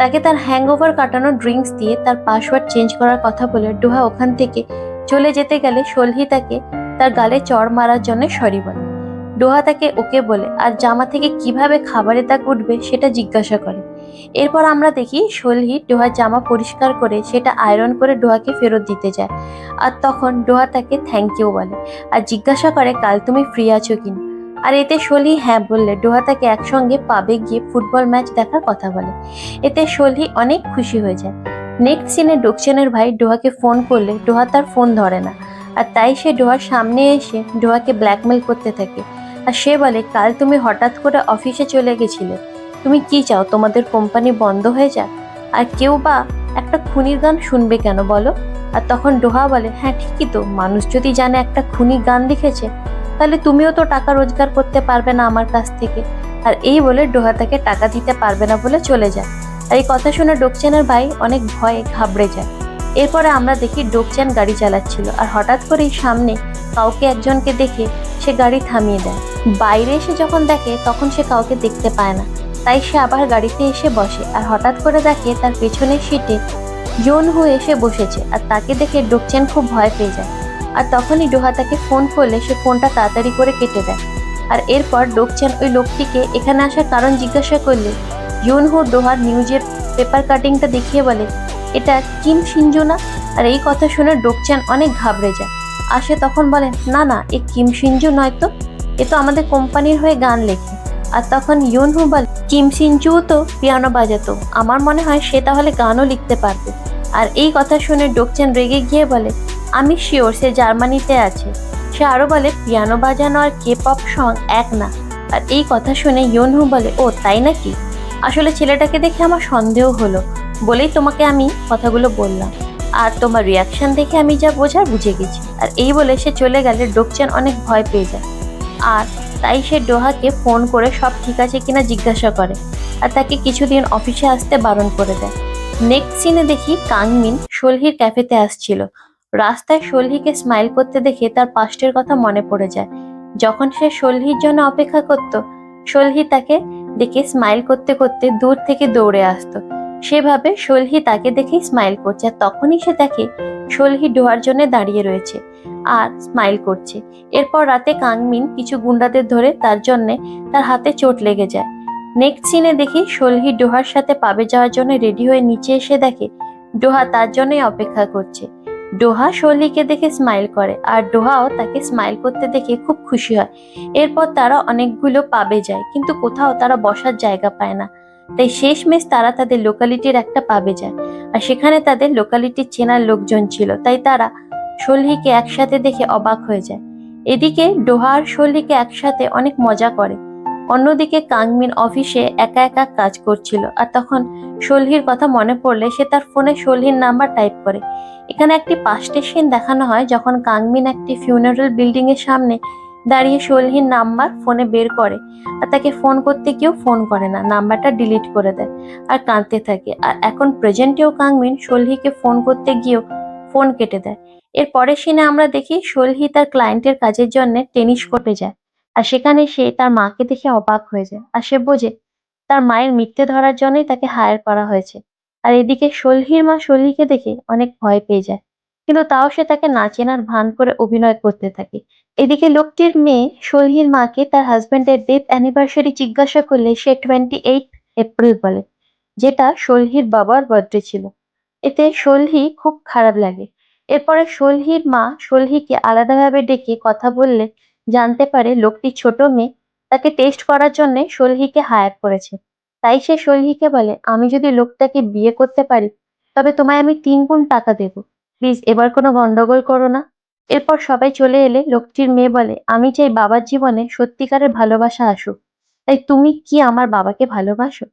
Speaker 1: তাকে তার হ্যাংওভার কাটানো ড্রিঙ্কস দিয়ে তার পাসওয়ার্ড চেঞ্জ করার কথা বলে ডোহা ওখান থেকে চলে যেতে গেলে সলহি তাকে তার গালে চড় মারার জন্য সরি বলে। ডোহা তাকে ওকে বলে আর জামা থেকে কিভাবে খাবারের দাগ উঠবে সেটা জিজ্ঞাসা করে। এরপর আমরা দেখি সলহি ডোহার জামা পরিষ্কার করে সেটা আয়রন করে ডোহাকে ফেরত দিতে যায়। আর তখন ডোহা তাকে থ্যাংক ইউ বলে আর জিজ্ঞাসা করে কাল তুমি ফ্রি আছো কিনা। আর এতে সলহি হ্যাঁ বললে ডোহা তাকে একসঙ্গে পাবে গিয়ে ফুটবল ম্যাচ দেখার কথা বলে। এতে সলহি অনেক খুশি হয়ে যায়। নেক্সট সিনে ডোকচানের ভাই ডোহাকে ফোন করলে ডোহা তার ফোন ধরে না, আর তাই সে ডোহার সামনে এসে ডোহাকে ব্ল্যাকমেল করতে থাকে। আর সে বলে কাল তুমি হঠাৎ করে অফিসে চলে গেছিলে, তুমি কি চাও তোমাদের কোম্পানি বন্ধ হয়ে যাক? আর কেউ বা একটা খুনির গান শুনবে কেন বলো? আর তখন ডোহা বলে হ্যাঁ ঠিকই তো, মানুষ যদি জানে একটা খুনি গান লিখেছে তাহলে তুমিও তো টাকা রোজগার করতে পারবে না আমার কাছ থেকে। আর এই বলে ডোহা তাকে টাকা দিতে পারবে না বলে চলে যায়। আর এই কথা শুনে ডোকচানের ভাই অনেক ভয়ে ঘাবড়ে যায়। এরপরে আমরা দেখি ডোকচান গাড়ি চালাচ্ছিল আর হঠাৎ করেই সামনে কাউকে একজনকে দেখে সে গাড়ি থামিয়ে দেয়। বাইরে এসে যখন দেখে তখন সে কাউকে দেখতে পায় না, তাই সে আবার গাড়িতে এসে বসে আর হঠাৎ করে দেখে তার পেছনের সিটে জোনহু এসে বসেছে। আর তাকে দেখে ডোকচান খুব ভয় পেয়ে যায়। আর তখনই ডোহা তাকে ফোন করলে সে ফোনটা তাড়াতাড়ি করে কেটে দেয়। আর এরপর ডোকচান ওই লোকটিকে এখানে আসার কারণ জিজ্ঞাসা করলে জোনহু ডোহার নিউজের পেপার কাটিংটা দেখিয়ে বলে এটা কিম সিনজু না। আর এই কথা শুনে ডোকচান অনেক ঘাবড়ে যায়। আর সে তখন বলে না না, এ কিম সিনজু নয় তো, এ তো আমাদের কোম্পানির হয়ে গান লেখে। আর তখন ইউনহু বলে কিম সিনজু তো পিয়ানো বাজাতো, আমার মনে হয় সে তাহলে গানও লিখতে পারবে। আর এই কথা শুনে ডোকচান রেগে গিয়ে বলে আমি শিওর সে জার্মানিতে আছে। সে আরো বলে পিয়ানো বাজানো আর কে পপ সং এক না। আর এই কথা শুনে ইউনহু বলে ও তাই নাকি, আসলে ছেলেটাকে দেখে আমার সন্দেহ হলো বলেই তোমাকে আমি কথাগুলো বললাম, আর তোমার রিয়াকশন দেখে আমি যা বোঝার বুঝে গেছি। আর এই বলে সে চলে গেলে ডোকচান অনেক ভয় পেয়ে যায়। আর তাই সে ডোহাকে ফোন করে সব ঠিক আছে কিনা জিজ্ঞাসা করে আর তাকে কিছুদিন অফিসে আসতে বারণ করে দেয়। নেক্সট সিনে দেখি কাংমিন সলহির ক্যাফেতে আসছিল। রাস্তায় সলহিকে স্মাইল করতে দেখে তার পাস্টের কথা মনে পড়ে যায়। যখন সে সলহির জন্য অপেক্ষা করত সলহি তাকে দেখে স্মাইল করতে করতে দূর থেকে দৌড়ে আসতো। সেভাবে সলহি তাকে দেখেই স্মাইল করছে। আর তখনই সে দেখে সলহি ডোহার জন্য দাঁড়িয়ে রয়েছে আর স্মাইল করছে। এরপর রাতে কাংমিন কিছু গুন্ডাদের ধরে তার জন্য তার হাতে চোট লেগে যায়। নেক্সট সিনে দেখি সলহি ডোহার সাথে পাবে যাওয়ার জন্য রেডি হয়ে নিচে এসে দেখে ডোহা তার জন্যই অপেক্ষা করছে। ডোহা শোলিকে দেখে স্মাইল করে আর ডোহাও তাকে স্মাইল করতে দেখে খুব খুশি হয়। এরপর তারা অনেকগুলো পাবে যায়, কিন্তু কোথাও তারা বসার জায়গা পায় না। তাই শেষমেশ তারা তাদের লোকালিটির একটা পাবে যায়, আর সেখানে তাদের লোকালিটির চেনার লোকজন ছিল। তাই তারা শোলহিকে একসাথে দেখে অবাক হয়ে যায়। এদিকে ডোহা আর শোলহিকে একসাথে অনেক মজা করে। অন্যদিকে কাংমিন অফিসে একা একা কাজ করছিল, আর তখন শোলহির কথা মনে পড়লে সে তার ফোনে শোলহির নাম্বার টাইপ করে। এখানে একটি পাস্টের সিন দেখানো হয় যখন কাংমিন একটি ফিউনারাল বিল্ডিং এর সামনে দাঁড়িয়ে শোলহির নাম্বার ফোনে বের করে, আর তাকে ফোন করতে গিয়েও ফোন করে না, নাম্বারটা ডিলিট করে দেয় আর কাঁদতে থাকে। আর এখন প্রেজেন্টেও কাংমিন শোলহিকে ফোন করতে গিয়েও ফোন কেটে দেয়। এর পরের সিনে আমরা দেখি শোলহি তার ক্লায়েন্টের কাজের জন্য টেনিস কোর্টে যায়, আর সেখানে সে তার মাকে দেখে অবাক হয়ে যায়। আর সে বোঝে তার মায়ের মিথ্যে ধরার জন্যই তাকে হায়ার করা হয়েছে। আর এদিকে শোলহির মা শোলহিকে দেখে অনেক ভয় পেয়ে যায়, কিন্তু তাও সে তাকে না চেনার ভান করে অভিনয় করতে থাকে। এদিকে লোকটির মেয়ে শোলহির মাকে তার হাজবেন্ডের ডেথ অ্যানিভার্সারি জিজ্ঞাসা করলে সে 28 এপ্রিল বলে, যেটা শোলহির বাবার বার্থডে ছিল। এতে শোলহি খুব খারাপ লাগে। এরপরে শোলহির মা শোলহিকে আলাদাভাবে ডেকে কথা বললে জানতে পারে লোকটি ছোট মেয়ে তাকে টেস্ট করার জন্য শোলহিকে হায়ার করেছে। তাই সে শোলহিকে বলে, আমি যদি লোকটাকে বিয়ে করতে পারি তবে তোমায় আমি 3 গুণ টাকা দেব, প্লিজ এবার কোনো গন্ডগোল করো না। এরপর সবাই চলে এলে লোকটির মেয়ে বলে, আমি চাই বাবার জীবনে সত্যিকারের ভালোবাসা আসুক, তাই তুমি কি আমার বাবাকে ভালোবাসো?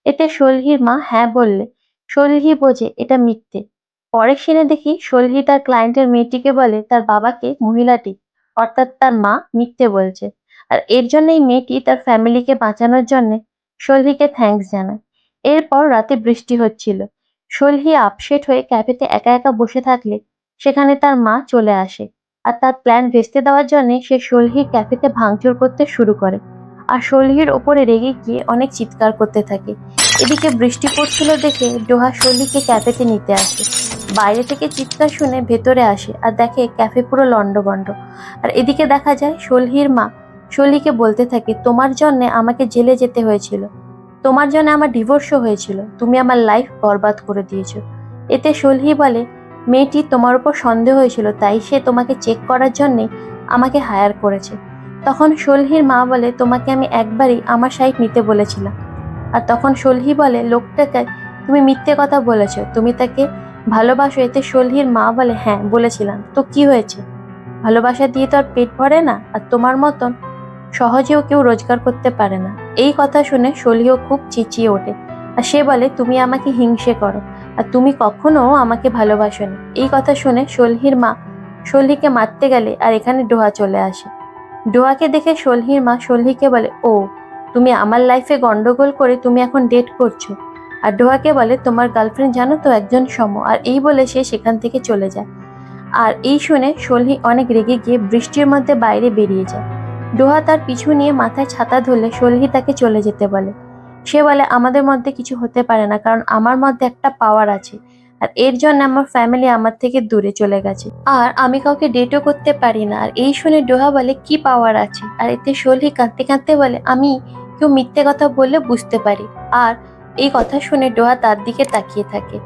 Speaker 1: এতে শোলহির মা হ্যাঁ বললে শোলহি বোঝে এটা মিথ্যে। পরের সিনে দেখি শোলহি তার ক্লায়েন্টের মেয়েটিকে বলে তার বাবাকে মহিলাটি অর্থাৎ তার মা মিথ্যে বলছে, আর এর জন্য এই মেয়েটি তার ফ্যামিলিকে বাঁচানোর জন্য শোলহিকে থ্যাঙ্কস জানায়। এরপর রাতে বৃষ্টি হচ্ছিল। শোলহি আপসেট হয়ে ক্যাফেতে একা একা বসে থাকলে সেখানে তার মা চলে আসে, আর তার প্ল্যান ভেস্তে দেওয়ার জন্য সে শোলহির ক্যাফেতে ভাঙচুর করতে শুরু করে, আর শোলহির ওপরে রেগে গিয়ে অনেক চিৎকার করতে থাকে। এদিকে বৃষ্টি পড়ছিল দেখে ডোহা শোলহিকে ক্যাফেতে নিতে আসে। বাইরে থেকে চিৎকার শুনে ভেতরে আসে আর দেখে ক্যাফে পুরো লন্ডভন্ড। আর এদিকে দেখা যায় শোলহির মা শোলহিকে বলতে থাকে, তোমার জন্য আমাকে জেলে যেতে হয়েছিল, তোমার জন্য আমার ডিভোর্সও হয়েছিল, তুমি আমার লাইফ বরবাদ করে দিয়েছো। এতে শোলহি বলে, মেয়েটি তোমার উপর সন্দেহ হয়েছিল, তাই সে তোমাকে চেক করার জন্যে আমাকে হায়ার করেছে। তখন শোলহির মা বলে, তোমাকে আমি একবারই আমার সাইড নিতে বলেছিলাম। আর তখন শোলহি বলে, লোকটাকে তুমি মিথ্যে কথা বলেছো, তুমি তাকে ভালোবাসো। এতে শোলহির মা বলে, হ্যাঁ বলেছিলাম, তো কি হয়েছে? ভালোবাসা দিয়ে তো আর পেট ভরে না, আর তোমার মতন সহজেও কেউ রোজগার করতে পারে না। এই কথা শুনে শোলহিও খুব চেঁচিয়ে ওঠে, আর সে বলে, তুমি আমাকে হিংসে করো, আর তুমি কখনো আমাকে ভালোবাসোনি। এই কথা শুনে শোলহির মা শোলহিকে মারতে গেলে আর এখানে ডোহা চলে আসে। ডোহাকে দেখে শোলহির মা শোলহিকে বলে, ও তুমি আমার লাইফে গন্ডগোল করে তুমি এখন ডেট করছো? আর ডোহাকে বলে, তোমার গার্লফ্রেন্ড জানো তো একজন সম। আর এই বলে সে সেখান থেকে চলে যায়। আর এই শুনে শোলহি অনেক রেগে গিয়ে বৃষ্টির মধ্যে বাইরে বেরিয়ে যায়। ডোহা তার পিছু নিয়ে মাথায় ছাতা ধরলে শোলহি তাকে চলে যেতে বলে। সে বলে, আমাদের মধ্যে কিছু হতে পারে না, কারণ আমার মধ্যে একটা পাওয়ার আছে, আর এর জন্য আমার ফ্যামিলি আমার থেকে দূরে চলে গেছে, আর আমি কাউকে ডেটও করতে পারি না। আর এই শুনে ডোহা বলে, কি পাওয়ার আছে? আর এতে শোলহি কাঁদতে কাঁদতে বলে, আমি কেউ মিথ্যে কথা বললে বুঝতে পারি। আর এই কথা শুনে ডোহা তার দিকে তাকিয়ে থাকে।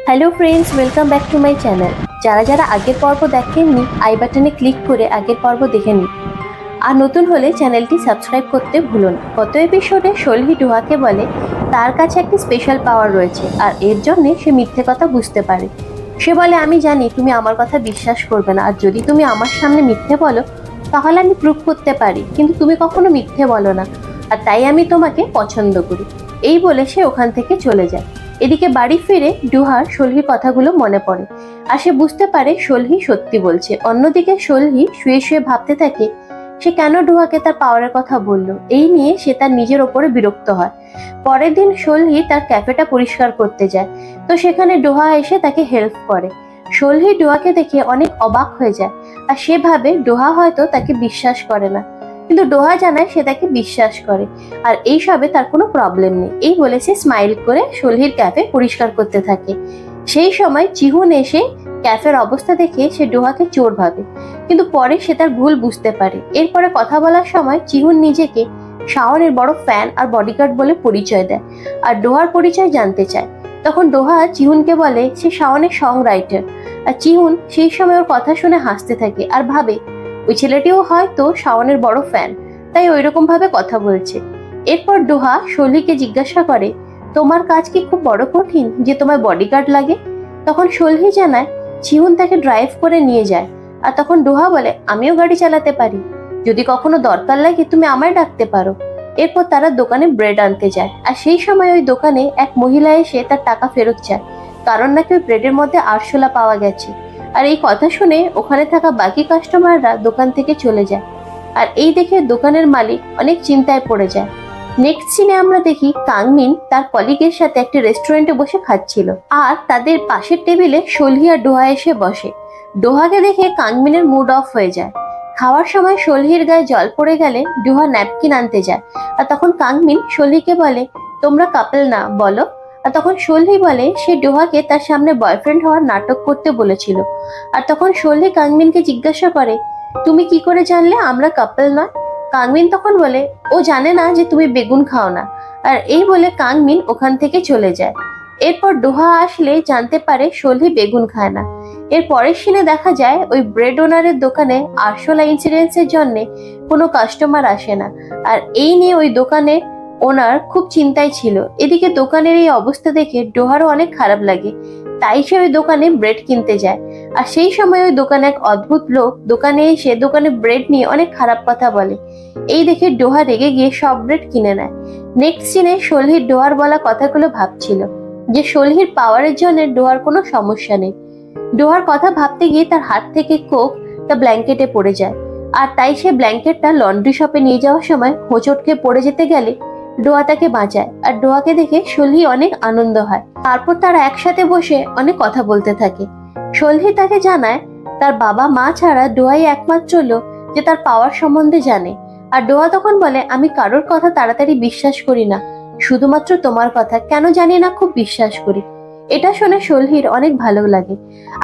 Speaker 1: Hello friends, welcome back to my channel. যারা যারা আগের পর্ব দেখেননি, আই বাটনে ক্লিক করে আগের পর্ব দেখে নিন, আর নতুন হলে চ্যানেলটি সাবস্ক্রাইব করতে ভুলুন। গত এপিসোডে শোলহি ডোহাকে বলে তার কাছে একটি স্পেশাল পাওয়ার রয়েছে, আর এর জন্যে সে মিথ্যে কথা বুঝতে পারে। সে বলে, আমি জানি তুমি আমার কথা বিশ্বাস করবে না, আর যদি তুমি আমার সামনে মিথ্যে বলো তাহলে আমি প্রুভ করতে পারি, কিন্তু তুমি কখনো মিথ্যে বলো না, আর তাই আমি তোমাকে পছন্দ করি। এই বলে সে ওখান থেকে চলে যায়। এদিকে বাড়ি ফিরে ডোহার শোলহির কথাগুলো মনে পড়ে, আর সে বুঝতে পারে শোলহি সত্যি বলছে। অন্যদিকে শোলহি শুয়ে শুয়ে ভাবতে থাকে সে কেন ডোহাকে তার পাওয়ারের কথা বলল। এই নিয়ে সে তার নিজের ওপরে বিরক্ত হয়। পরের দিন শোলহি তার ক্যাফেটা পরিষ্কার করতে যায়, তো সেখানে ডোহা এসে তাকে হেল্প করে। শোলহি ডোহাকে দেখে অনেক অবাক হয়ে যায়, আর সে ভাবে ডোহা হয়তো তাকে বিশ্বাস করে না, কিন্তু ডোহা জানায় সে তাকে বিশ্বাস করে, আর এই সবে তার কোনো প্রবলেম নেই। এই বলে সে স্মাইল করে শোলহির ক্যাফে পরিষ্কার করতে থাকে। সেই সময় চিহুন এসে ক্যাফের অবস্থা দেখে সে ডোহাকে চোর ভাবে, কিন্তু পরে সে তার ভুল বুঝতে পারে। এরপরে কথা বলার সময় চিহুন নিজেকে শাওনের বড় ফ্যান আর বডিগার্ড বলে পরিচয় দেয় আর ডোহার পরিচয় জানতে চায়। তখন ডোহা চিহুনকে বলে সে শাওনের সং রাইটার। আর চিহুন সেই সময় ওর কথা শুনে হাসতে থাকে আর ভাবে ওই ছেলেটিও হয়তো শাওনের বড় ফ্যান, তাই ওইরকম ভাবে কথা বলছে। এরপর ডোহা শোলহিকে জিজ্ঞাসা করে, তোমার কাজ কি খুব বড় কঠিন যে তোমার বডিগার্ড লাগে? তখন শোলহি জানায় চিহুন তাকে ড্রাইভ করে নিয়ে যায়। আর তখন ডোহা বলে, আমিও গাড়ি চালাতে পারি, যদি কখনো দরকার লাগে তুমি আমায় ডাকতে পারো। এরপর তারা দোকানে ব্রেড আনতে যায় আর সেই সময় ওই দোকানে এক মহিলা এসে তার টাকা ফেরত চায়, কারণ নাকি ওই ব্রেডের মধ্যে আরশোলা পাওয়া গেছে। আর এই কথা শুনে ওখানে থাকা বাকি কাস্টমাররা দোকান থেকে চলে যায়। আর এই দেখে দোকানের মালিক অনেক চিন্তায় পড়ে যায়। নেক্সট সিনে আমরা দেখি কাংমিন তার কলিগের সাথে একটি রেস্টুরেন্টে বসে খাচ্ছিল আর তাদের পাশের টেবিলে শোলহি আর ডোহা এসে বসে। ডোহাকে দেখে কাংমিনের মুড অফ হয়ে যায়। খাওয়ার সময় শোলহির গায়ে জল পড়ে গেলে ডোহা ন্যাপকিন আনতে যায় আর তখন কাংমিন শোলহিকে বলে, তোমরা কাপল না বলো? আর তখন শোলহি বলে সে ডোহাকে তার সামনে বয়ফ্রেন্ড হওয়ার নাটক করতে বলেছিল। আর তখন শোলহি কাংমিনকে জিজ্ঞাসা করে, তুমি কি করে জানলে আমরা কাপল নয়? কাংমিন তখন বলে ও জানে না যে তুমি বেগুন খাও না। আর এই বলে কাংমিন ওখান থেকে চলে যায়। এরপর ডোহা আসলে জানতে পারে শোলহি বেগুন খায় না। এর পরের সিনে দেখা যায় ওই ব্রেড ওনারের দোকানে আরশোলা ইনসিডেন্সের জন্য কোনো কাস্টমার আসে না। আর এই নিয়ে ওই দোকানে ওনার খুব চিন্তায় ছিল। এদিকে দোকানের এই অবস্থা দেখে ডোহারও অনেক খারাপ লাগে, তাই সে ওই দোকানে ব্রেড কিনতে যায়। আর সেই সময় ওই দোকানে এক অদ্ভুত লোক দোকানে এসে দোকানে ব্রেড নিয়ে অনেক খারাপ কথা বলে। এই দেখে ডোহা রেগে গিয়ে সব ব্রেড কিনে নেয়। নেক্সট সিনে শোলহির ডোহার বলা কথাগুলো ভাবছিল যে শোলহির পাওয়ারের জন্য ডোহার কোনো সমস্যা নেই। ডোহার কথা ভাবতে গিয়ে তার হাত থেকে কোক তা ব্ল্যাঙ্কেটে পড়ে যায়। আর তাই সে ব্ল্যাঙ্কেটটা লন্ড্রি শপে নিয়ে যাওয়ার সময় হোঁচট খেয়ে পড়ে যেতে গেলে ডোহা তাকে বাঁচায়। আর ডোহাকে দেখে শোলহি অনেক আনন্দ হয়। তারপর তারা একসাথে বসে অনেক কথা বলতে থাকে। শোলহি তাকে জানায় তার বাবা মা ছাড়া ডোহাই একমাত্র লোক যে তার পাওয়ার সম্বন্ধে জানে। আর ডোহা তখন বলে, আমি কারোর কথা তাড়াতাড়ি বিশ্বাস করি না, শুধুমাত্র তোমার কথা কেন জানি না খুব বিশ্বাস করি। এটা শুনে শোলহির অনেক ভালো লাগে।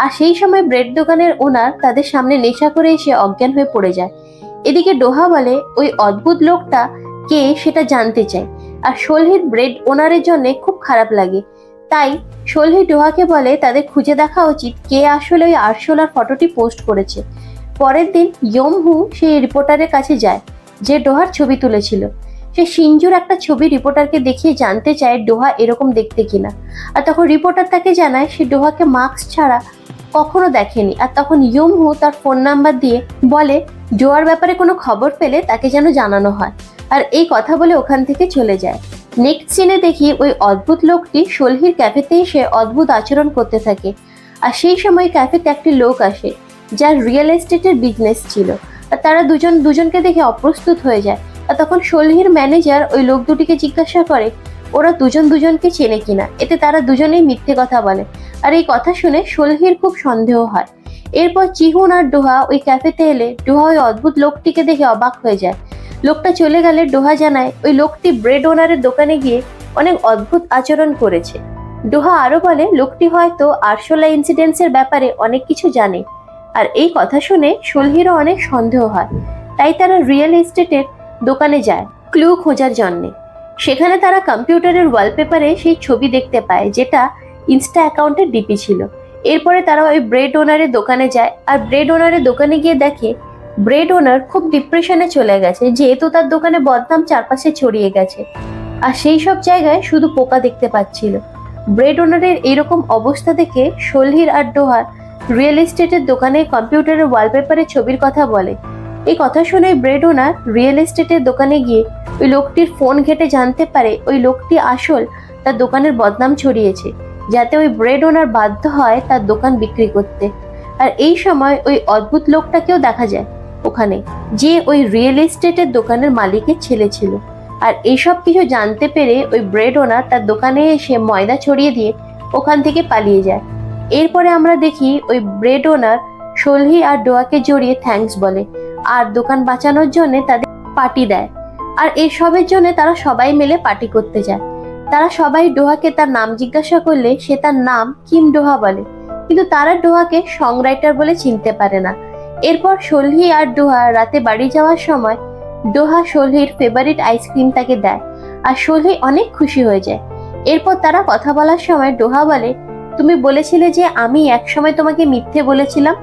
Speaker 1: আর সেই সময় ব্রেড দোকানের ওনার তাদের সামনে নেশা করে এসে অজ্ঞান হয়ে পড়ে যায়। এদিকে ডোহা বলে ওই অদ্ভুত লোকটা কে সেটা জানতে চায়। আর শোলহির ব্রেড ওনারের জন্য খুব খারাপ লাগে, তাই শোলহি ডোহাকে বলে তাদের খুঁজে দেখা উচিত কে আসলে ওই আরশোলার ফটোটি পোস্ট করেছে। পরের দিন ইয়মহু সেই রিপোর্টারের কাছে যায় যে ডোহার ছবি তুলেছিল। সে সিনজুর একটা ছবি রিপোর্টারকে দেখিয়ে জানতে চায় ডোহা এরকম দেখতে কিনা। আর তখন রিপোর্টার তাকে জানায় সে ডোহাকে মাস্ক ছাড়া কখনো দেখেনি। আর তখন ইয়মহু তার ফোন নাম্বার দিয়ে বলে ডোহার ব্যাপারে কোনো খবর পেলে তাকে যেন জানানো হয়। আর এই কথা বলে ওখান থেকে চলে যায়। নেক্সট সিনে দেখি ওই অদ্ভুত লোকটি শোলহির ক্যাফেতে এসে অদ্ভুত আচরণ করতে থাকে। আর সেই সময় ক্যাফেতে একটি লোক আসে যার রিয়েল এস্টেটের বিজনেস ছিল। আর তারা দুজনকে দেখে অপ্রস্তুত হয়ে যায়। আর তখন শোলহির ম্যানেজার ওই লোক দুটিকে জিজ্ঞাসা করে ওরা দুজনকে চেনে কিনা। এতে তারা দুজনেই মিথ্যে কথা বলে। আর এই কথা শুনে শোলহির খুব সন্দেহ হয়। এরপর চিহুন আর ডোহা ওই ক্যাফেতে এলে ডোহা ওই অদ্ভুত লোকটিকে দেখে অবাক হয়ে যায়। লোকটা চলে গেলে ডোহা জানায় ওই লোকটি ব্রেড ওনারের দোকানে গিয়ে অনেক অদ্ভুত আচরণ করেছে। ডোহা আরো বলে লোকটি হয়তো আরশোলা ইনসিডেন্সের ব্যাপারে অনেক কিছু জানে। আর এই কথা শুনে শোলহিরও অনেক সন্দেহ হয়, তাই তারা রিয়েল এস্টেটের দোকানে যায় ক্লু খোঁজার জন্য। সেখানে তারা কম্পিউটারের ওয়ালপেপারে সেই ছবি দেখতে পায় যেটা ইনস্টা অ্যাকাউন্টের ডিপি ছিল। এরপরে তারা ওই ব্রেড ওনারের দোকানে যায়। আর ব্রেড ওনারের দোকানে গিয়ে দেখে ব্রেড ওনার খুব ডিপ্রেশনে চলে গেছে, যেহেতু তার দোকানে বদনাম চারপাশে ছড়িয়ে গেছে আর সেই সব জায়গায় শুধু পোকা দেখতে পাচ্ছিল। ব্রেড ওনারের এইরকম অবস্থা দেখে শোলহির আর ডোহার রিয়েল এস্টেটের দোকানে কম্পিউটারের ওয়ালপেপারে ছবির কথা বলে। এই কথা শুনে ব্রেড ওনার রিয়েল এস্টেটের দোকানে গিয়ে ওই লোকটির ফোন ঘেটে জানতে পারে ওই লোকটি আসল তার দোকানের বদনাম ছড়িয়েছে, যাতে ওই ব্রেড ওনার বাধ্য হয় তার দোকান বিক্রি করতে। আর এই সময় ওই অদ্ভুত লোকটাকেও দেখা যায় ওখানে, যে ওই রিয়েল এস্টেটের দোকানের মালিকের ছেলে ছিল। আর এইসব কিছু জানতে পেরে ওই ব্রেড ওনার তার দোকানে এসে ময়দা ছড়িয়ে দিয়ে ওখান থেকে পালিয়ে যায়। এরপরে আমরা দেখি ওই ব্রেড ওনার শোলহি আর ডোহাকে জড়িয়ে থ্যাঙ্কস বলে আর দোকান বাঁচানোর জন্য তাদের পার্টি দেয়। আর এসবের জন্য তারা সবাই মিলে পার্টি করতে যায়। তারা সবাই ডোহাকে তার নাম জিজ্ঞাসা করলে সে তার নাম কিম ডোহা বলে, কিন্তু তারা ডোহাকে সং রাইটার বলে চিনতে পারে না। এরপর শোলহি আর ডোহা রাতে বাড়ি যাওয়ার সময় ডোহা শোলহির ফেভারিট আইসক্রিম তাকে দেয় আর শোলহি অনেক খুশি হয়ে যায়। এরপর তারা কথা বলার সময় ডোহা বলে, তুমি বলেছিলে যে আমি একসময় তোমাকে মিথ্যে বলেছিলাম।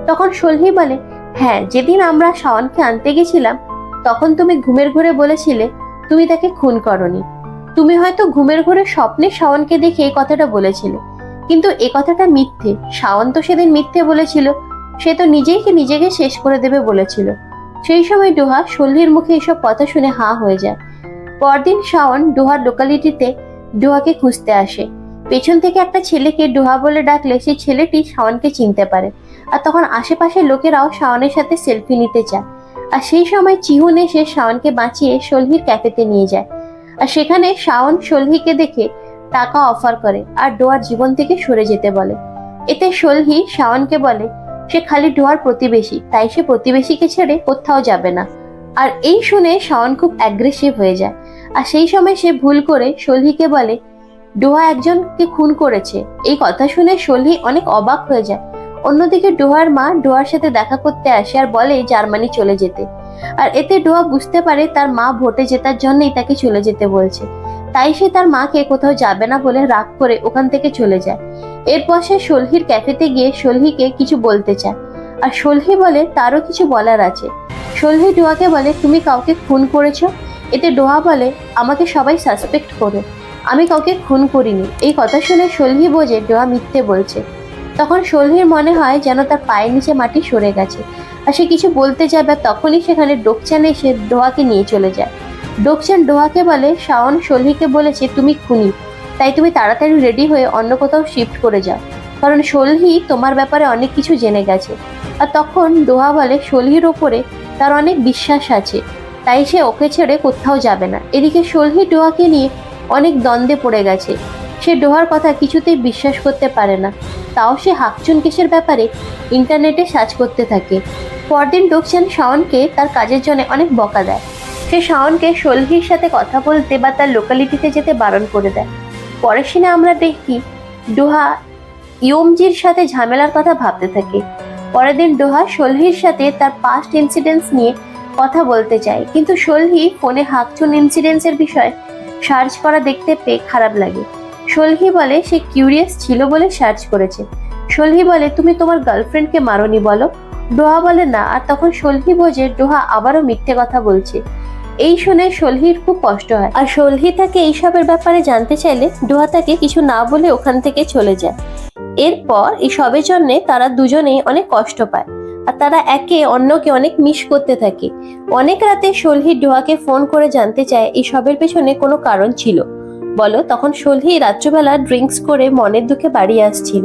Speaker 1: তখন শোলহি বলে, হ্যাঁ, যেদিন আমরা শাওনকে আনতে গেছিলাম তখন তুমি ঘুমের ঘোরে বলেছিলে তুমি তাকে খুন করনি। তুমি হয়তো ঘুমের ঘোরে স্বপ্নে শাওনকে দেখে এই কথাটা বলেছিলে, কিন্তু এ কথাটা মিথ্যে। শাওন তো সেদিন মিথ্যে বলেছিল, সে তো নিজেকে শেষ করে দেবে বলেছিল। সেই সময় ডোহা শোলহির মুখে এসব কথা শুনে হাঁ হয়ে যায়। পরদিন শাওন ডোহার লোকালিটিতে ডোহাকে খুঁজতে আসে। পেছন থেকে একটা ছেলেকে ডোহা বলে ডাকলে সেই ছেলেটি শাওনকে চিনতে পারে, আর তখন আশেপাশের লোকেরাও শাওনের সাথে সেলফি নিতে চায়। আর সেই সময় চিহুন এসে শাওনকে বাঁচিয়ে শোলহির ক্যাফেতে নিয়ে যায়। আর সেখানে শাওন শোলহিকে দেখে টাকা অফার করে আর ডোহার জীবন থেকে সরে যেতে বলে। এতে শোলহি শাওনকে বলে সে খালি ডোহার প্রতিবেশী, তাই সে প্রতিবেশীকে ছেড়ে কোথাও যাবে না। আর এই শুনে শাওন খুব অ্যাগ্রেসিভ হয়ে যায়। আর সেই সময় সে ভুল করে শোলহিকে বলে ডোহা একজনকে খুন করেছে। এই কথা শুনে শোলহি অনেক অবাক হয়ে যায়। অন্যদিকে ডোহার মা ডোহার সাথে দেখা করতে আসে আর বলে জার্মানি চলে যেতে। আর এতে ডোহা বুঝতে পারে তার মা ভোটে জেতার জন্যই তাকে চলে যেতে বলছে, তাই সে তার মাকে কোথাও যাবে না বলে রাগ করে ওখান থেকে চলে যায়। এরপর সে শোলহির ক্যাফেতে গিয়ে শোলহিকে কিছু বলতে চায়, আর শোলহি বলে তারও কিছু বলার আছে। শোলহি ডোহাকে বলে তুমি কাউকে খুন করেছো। এতে ডোহা বলে আমাকে সবাই সাসপেক্ট করে, আমি কাউকে খুন করিনি। এই কথা শুনে শোলহি বোঝে ডোহা মিথ্যে বলছে। তখন শোলহির মনে হয় যেন তার পায়ের নিচে মাটি সরে গেছে, আর সে কিছু বলতে যাবে, তখনই সেখানে ডোকচান এসে ডোহাকে নিয়ে চলে যায়। ডোকচান ডোহাকে বলে শাওন শোলহিকে বলেছে তুমি খুনি, তাই তুমি তাড়াতাড়ি রেডি হয়ে অন্য কোথাও শিফট করে যাও, কারণ শোলহি তোমার ব্যাপারে অনেক কিছু জেনে গেছে। আর তখন ডোহা বলে শোলহির ওপরে তার অনেক বিশ্বাস আছে, তাই সে ওকে ছেড়ে কোথাও যাবে না। এদিকে শোলহি ডোহাকে নিয়ে অনেক দ্বন্দ্বে পড়ে গেছে। সে ডোহার কথা কিছুতেই বিশ্বাস করতে পারে না, তাও সে হাকচুন কেসের ব্যাপারে ইন্টারনেটে সার্চ করতে থাকে। পরদিন ডোকচান শাওনকে তার কাজের জন্য অনেক বকা দেয়। সে শাওনকে শোলহির সাথে কথা বলতে বা তার লোকালিটিতে যেতে বারণ করে দেয়। পরের সিনে আমরা দেখি ডোহা ইয়মজির সাথে ঝামেলার কথা ভাবতে থাকে। পরের দিন ডোহা শোলহির সাথে তার পাস্ট ইনসিডেন্টস নিয়ে কথা বলতে চায়, কিন্তু শোলহি ফোনে হাকচুন ইনসিডেন্টসের বিষয়ে সার্চ করা দেখতে পেয়ে খারাপ লাগে। শোলহি বলে সে কিউরিয়াস ছিল বলে সার্চ করেছে। শোলহি বলে তুমি তোমার গার্লফ্রেন্ডকে মারোনি বলো। ডোহা বলে না, আর তখন শোলহি বোঝে ডোহা আবারও মিথ্যে কথা বলছে। এই শুনে শোলহির খুব কষ্ট হয়, আর শোলহি তাকে এইসবের ব্যাপারে জানতে চাইলে ডোহা তাকে কিছু না বলে ওখান থেকে চলে যায়। এরপর এই সবের জন্যে তারা দুজনেই অনেক কষ্ট পায়, আর তারা একে অন্যকে অনেক মিস করতে থাকে। অনেক রাতে শোলহি ডোহাকে ফোন করে জানতে চায় এই সবের পেছনে কোনো কারণ ছিল বলো। তখন শোলহি রাত্রিবেলা ড্রিঙ্কস করে মনের দুঃখে বাড়ি আসছিল,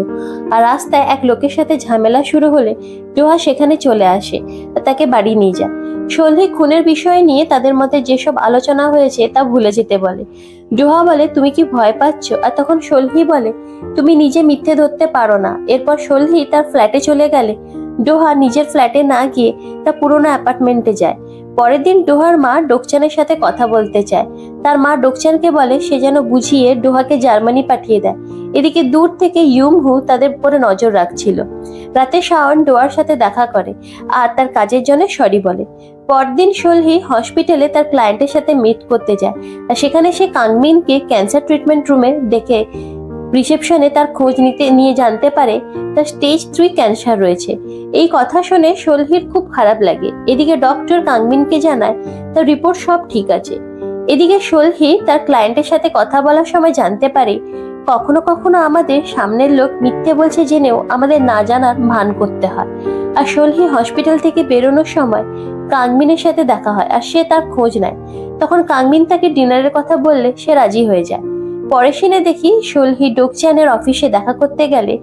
Speaker 1: আর রাস্তায় এক লোকের সাথে ঝামেলা শুরু হলে ডোহা সেখানে চলে আসে আর তাকে বাড়ি নিয়ে যায়। শোলহি খুনের বিষয় নিয়ে তাদের মধ্যে যেসব আলোচনা হয়েছে তা ভুলে যেতে বলে। ডোহা বলে তুমি কি ভয় পাচ্ছ? আর তখন শোলহি বলে তুমি নিজে মিথ্যে ধরতে পারো না। এরপর শোলহি তার ফ্ল্যাটে চলে গেলে ডোহা নিজের ফ্ল্যাটে না গিয়ে তার পুরোনো অ্যাপার্টমেন্টে যায়। পরের দিন ডোহার মা ডোকচানের সাথে কথা বলতে চায়। তার মা ডোকচানকে বলে সে যেন বুঝিয়ে ডোহাকে জার্মানি পাঠিয়ে দেয়। এদিকে দূর থেকে ইয়ুমহু তাদের উপরে নজর রাখছিল। রাতে শাওন ডোহার সাথে দেখা করে আর তার কাজের জন্য সরি বলে। পরদিন শোলহি হসপিটালে তার ক্লায়েন্টের সাথে মিট করতে যায়, আর সেখানে সে কাংমিনকে ক্যান্সার ট্রিটমেন্ট রুমে দেখে রিসেপশনে তার খোঁজ নিয়ে জানতে পারে তার স্টেজ 3 ক্যান্সার রয়েছে। এই কথা শুনে শোলহির খুব খারাপ লাগে। এদিকে ডক্টর কাংমিনকে জানায় তার রিপোর্ট সব ঠিক আছে। এদিকে শোলহি তার ক্লায়েন্টের সাথে কথা বলার সময় জানতে পারে কখনো কখনো আমাদের সামনের লোক মিথ্যে বলছে জেনেও আমাদের না জানার ভান করতে হয়। আর শোলহি হসপিটাল থেকে বেরোনোর সময় কাংমিনের সাথে দেখা হয়, আর সে তার খোঁজ নেয়। তখন কাংমিন তাকে ডিনারের কথা বললে সে রাজি হয়ে যায়। পরের সিনে দেখি শোলহি ডোকচানের অফিসে দেখা করতে গেলে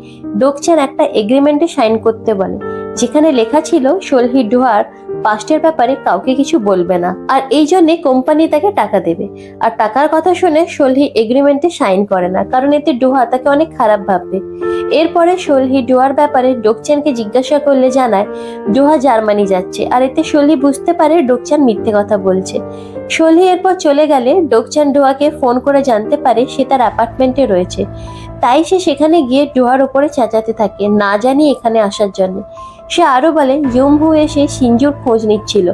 Speaker 1: ডোকচান একটা এগ্রিমেন্টে সাইন করতে বলে, যেখানে লেখা ছিল শোলহি ডোহার পাস্টের ব্যাপারে কাউকে কিছু বলবে না, আর এই জন্যে কোম্পানি তাকে টাকা দেবে। আর টাকার কথা শুনে শোলহি এগ্রিমেন্টে সাইন করে না, কারণ এতে ডোহা তাকে অনেক খারাপ ভাববে। এরপরে শোলহি ডোহার ব্যাপারে ডোকচানকে জিজ্ঞাসা করলে জানায় ডোহা জার্মানি যাচ্ছে, আর এতে শোলহি বুঝতে পারে ডোকচান মিথ্যে কথা বলছে। শোলহি এরপর চলে গেলে ডোকচান ডোহাকে ফোন করে জানতে পারে সে তার অ্যাপার্টমেন্টে রয়েছে, তাই সে সেখানে গিয়ে ডোহার ওপরে চেঁচাতে থাকে না জানিয়ে এখানে আসার জন্য। সে আরো বলে ইয়ুমহু এসে সিনজুর খোঁজ নিচ্ছিল,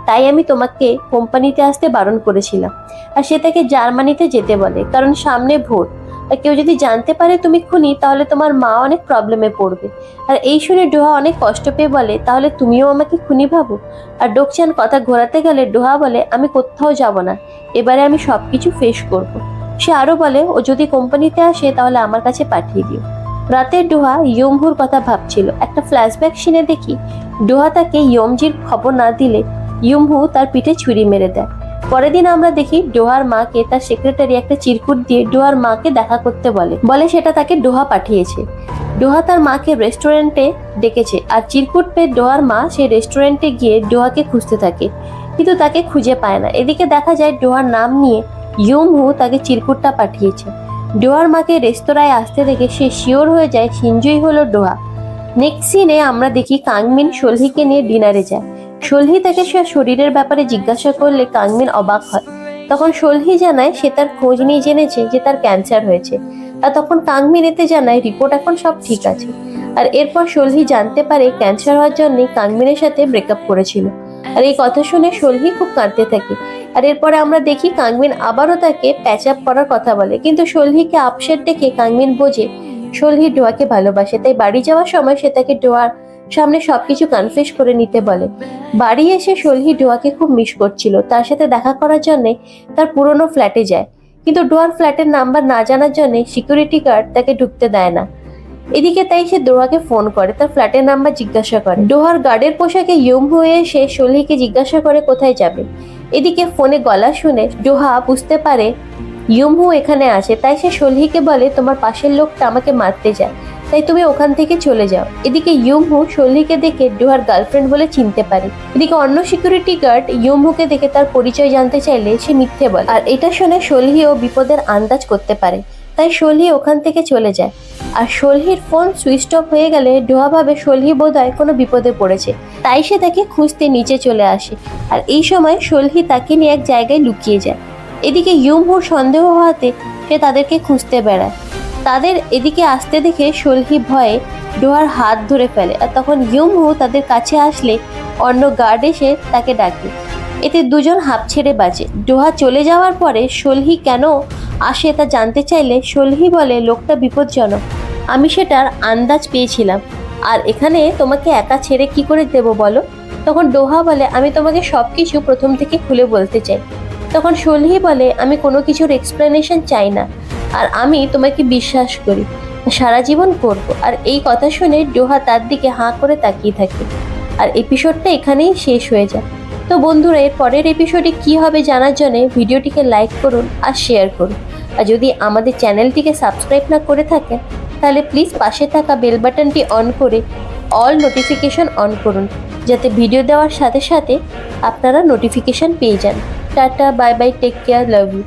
Speaker 1: তাই আমি তোমাকে কোম্পানিতে আসতে বারণ করেছিলাম। আর সে তাকে জার্মানিতে যেতে বলে, কারণ সামনে ভোট, আর কেউ যদি জানতে পারে তুমি খুনি তাহলে তোমার মা অনেক প্রবলেমে পড়বে। আর এই শুনে ডোহা অনেক কষ্ট পেয়ে বলে, তাহলে তুমিও আমাকে খুনি ভাবো? আর ডোকচান কথা ঘোরাতে গেলে ডোহা বলে, আমি কোথাও যাব না, এবারে আমি সবকিছু ফেস করব। সে আরো বলে, ও যদি কোম্পানিতে আসে তাহলে আমার কাছে পাঠিয়ে দিও। রাতে ডোহা ইয়মভুর কথা ভাবছিল। একটা ফ্ল্যাশব্যাক সিনে দেখি ডোহা তাকে ইয়মজির খবর না দিলে ইয়মভু তার পিঠে ছুরি মেরে দেয়। পরের দিন আমরা দেখি ডোহার মাকে তার সেক্রেটারি একটা চিরকুট দিয়ে ডোহার মাকে দেখা করতে বলে সেটা তাকে ডোহা পাঠিয়েছে। ডোহা তার মাকে রেস্টুরেন্টে ডেকেছে, আর চিরকুট পেয়ে ডোহার মা সেই রেস্টুরেন্টে গিয়ে ডোহাকে খুঁজতে থাকে, কিন্তু তাকে খুঁজে পায় না। এদিকে দেখা যায় ডোহার নাম নিয়ে ইয়মভু তাকে চিরকুটটা পাঠিয়েছে। ডোহার মাকে রেস্তোরাঁয় আসতে দেখে সে শিওর হয়ে যায় সিনজুই হলো ডোহা। নেক্সট সিনে আমরা দেখি কাংমিন সলহিকে নিয়ে ডিনারে যায়। সলহি তাকে সে শরীরের ব্যাপারে জিজ্ঞাসা করলে কাংমিন অবাক হয়। তখন সলহি জানায় সে তার খোঁজ নিয়ে জেনেছে যে তার ক্যান্সার হয়েছে। আর তখন কাংমিন এতে জানায় রিপোর্ট এখন সব ঠিক আছে। আর এরপর সলহি জানতে পারে ক্যান্সার হওয়ার জন্য কাংমিনের সাথে ব্রেকআপ করেছিল। আর এই কথা শুনে সলহি খুব কাঁদতে থাকে। আর এরপরে আমরা দেখি কাংমিন আবারও তাকে প্যাচ আপ করার কথা বলে, কিন্তু সলহিকে আপসেট দেখে কাংমিন বোঝে সলহি ডোয়াকে ভালোবাসে, তাই বাড়ি যাওয়ার সময় সে তাকে ডোয়ার সামনে সবকিছু কনফেস করে নিতে বলে। বাড়ি এসে সলহি ডোয়াকে খুব মিস করছিল, তার সাথে দেখা করার জন্য তার পুরনো ফ্ল্যাটে যায়, কিন্তু ডোয়ার ফ্ল্যাটের নাম্বার না জানার জন্য সিকিউরিটি গার্ড তাকে ঢুকতে দেয় না। এদিকে তাই সে ডোহাকে ফোন করে, তার ফ্ল্যাটের নাম্বার জিজ্ঞাসা করে। ডোহার গার্ডের পোশাকে ইয়মভু এসে সলহিকে জিজ্ঞাসা করে কোথায় যাবে। এদিকে ফোনে গলা শুনে ডোহা বুঝতে পারে ইয়মভু এখানে আছে, তাই সে সলহিকে বলে, তোমার পাশের লোকটা আমাকে মারতে যায়, তাই তুমি ওখান থেকে চলে যাও। এদিকে ইয়মভু সলহিকে দেখে ডোহার গার্লফ্রেন্ড বলে চিনতে পারে। এদিকে অন্য সিকিউরিটি গার্ড ইয়মভুকে দেখে তার পরিচয় জানতে চাইলে সে মিথ্যে বলে। আর এটা শুনে সলহিও বিপদের আন্দাজ করতে পারে, তাই সলহি ওখান থেকে চলে যায়। আর সলহির ফোন সুইচ অফ হয়ে গেলে ডোহা ভাবে সলহি বোধহয় কোনো বিপদে পড়েছে, তাই সে তাকে খুঁজতে নিচে চলে আসে। আর এই সময় সলহি তাকে নিয়ে এক জায়গায় লুকিয়ে যায়। এদিকে ইয়মভুর সন্দেহ হওয়াতে সে তাদেরকে খুঁজতে বেড়ায়। তাদের এদিকে আসতে দেখে সলহি ভয়ে ডোহার হাত ধরে ফেলে, আর তখন ইয়মভু তাদের কাছে আসলে অন্য গার্ড এসে তাকে ডাকে। এতে দুজন হাঁপ ছেড়ে বাঁচে। ডোহা চলে যাওয়ার পরে সলহি কেন আসে তা জানতে চাইলে সলহি বলে, লোকটা বিপজ্জনক, আমি সেটার আন্দাজ পেয়েছিলাম, আর এখানে তোমাকে একা ছেড়ে কি করে দেব বলো। তখন ডোহা বলে, আমি তোমাকে সবকিছু প্রথম থেকে খুলে বলতে চাই। তখন সলহি বলে, আমি কোনো কিছুর এক্সপ্লেনেশন চাই না, আর আমি তোমাকে বিশ্বাস করি, সারা জীবন করব। আর এই কথা শুনে ডোহা তার দিকে হাঁ করে তাকিয়ে থাকে। আর এপিসোডটা এখানেই শেষ হয়ে যায়। তো বন্ধুরা, এর পরের এপিসোডে কি হবে জানার জন্য ভিডিওটিকে লাইক করুন আর শেয়ার করুন। আর যদি আমাদের চ্যানেলটিকে সাবস্ক্রাইব না করে থাকেন তাহলে প্লিজ পাশে থাকা বেল বাটনটি অন করে অল নোটিফিকেশন অন করুন, যাতে ভিডিও দেওয়ার সাথে সাথে আপনারা নোটিফিকেশন পেয়ে যান। Tata, bye bye, take care, love you.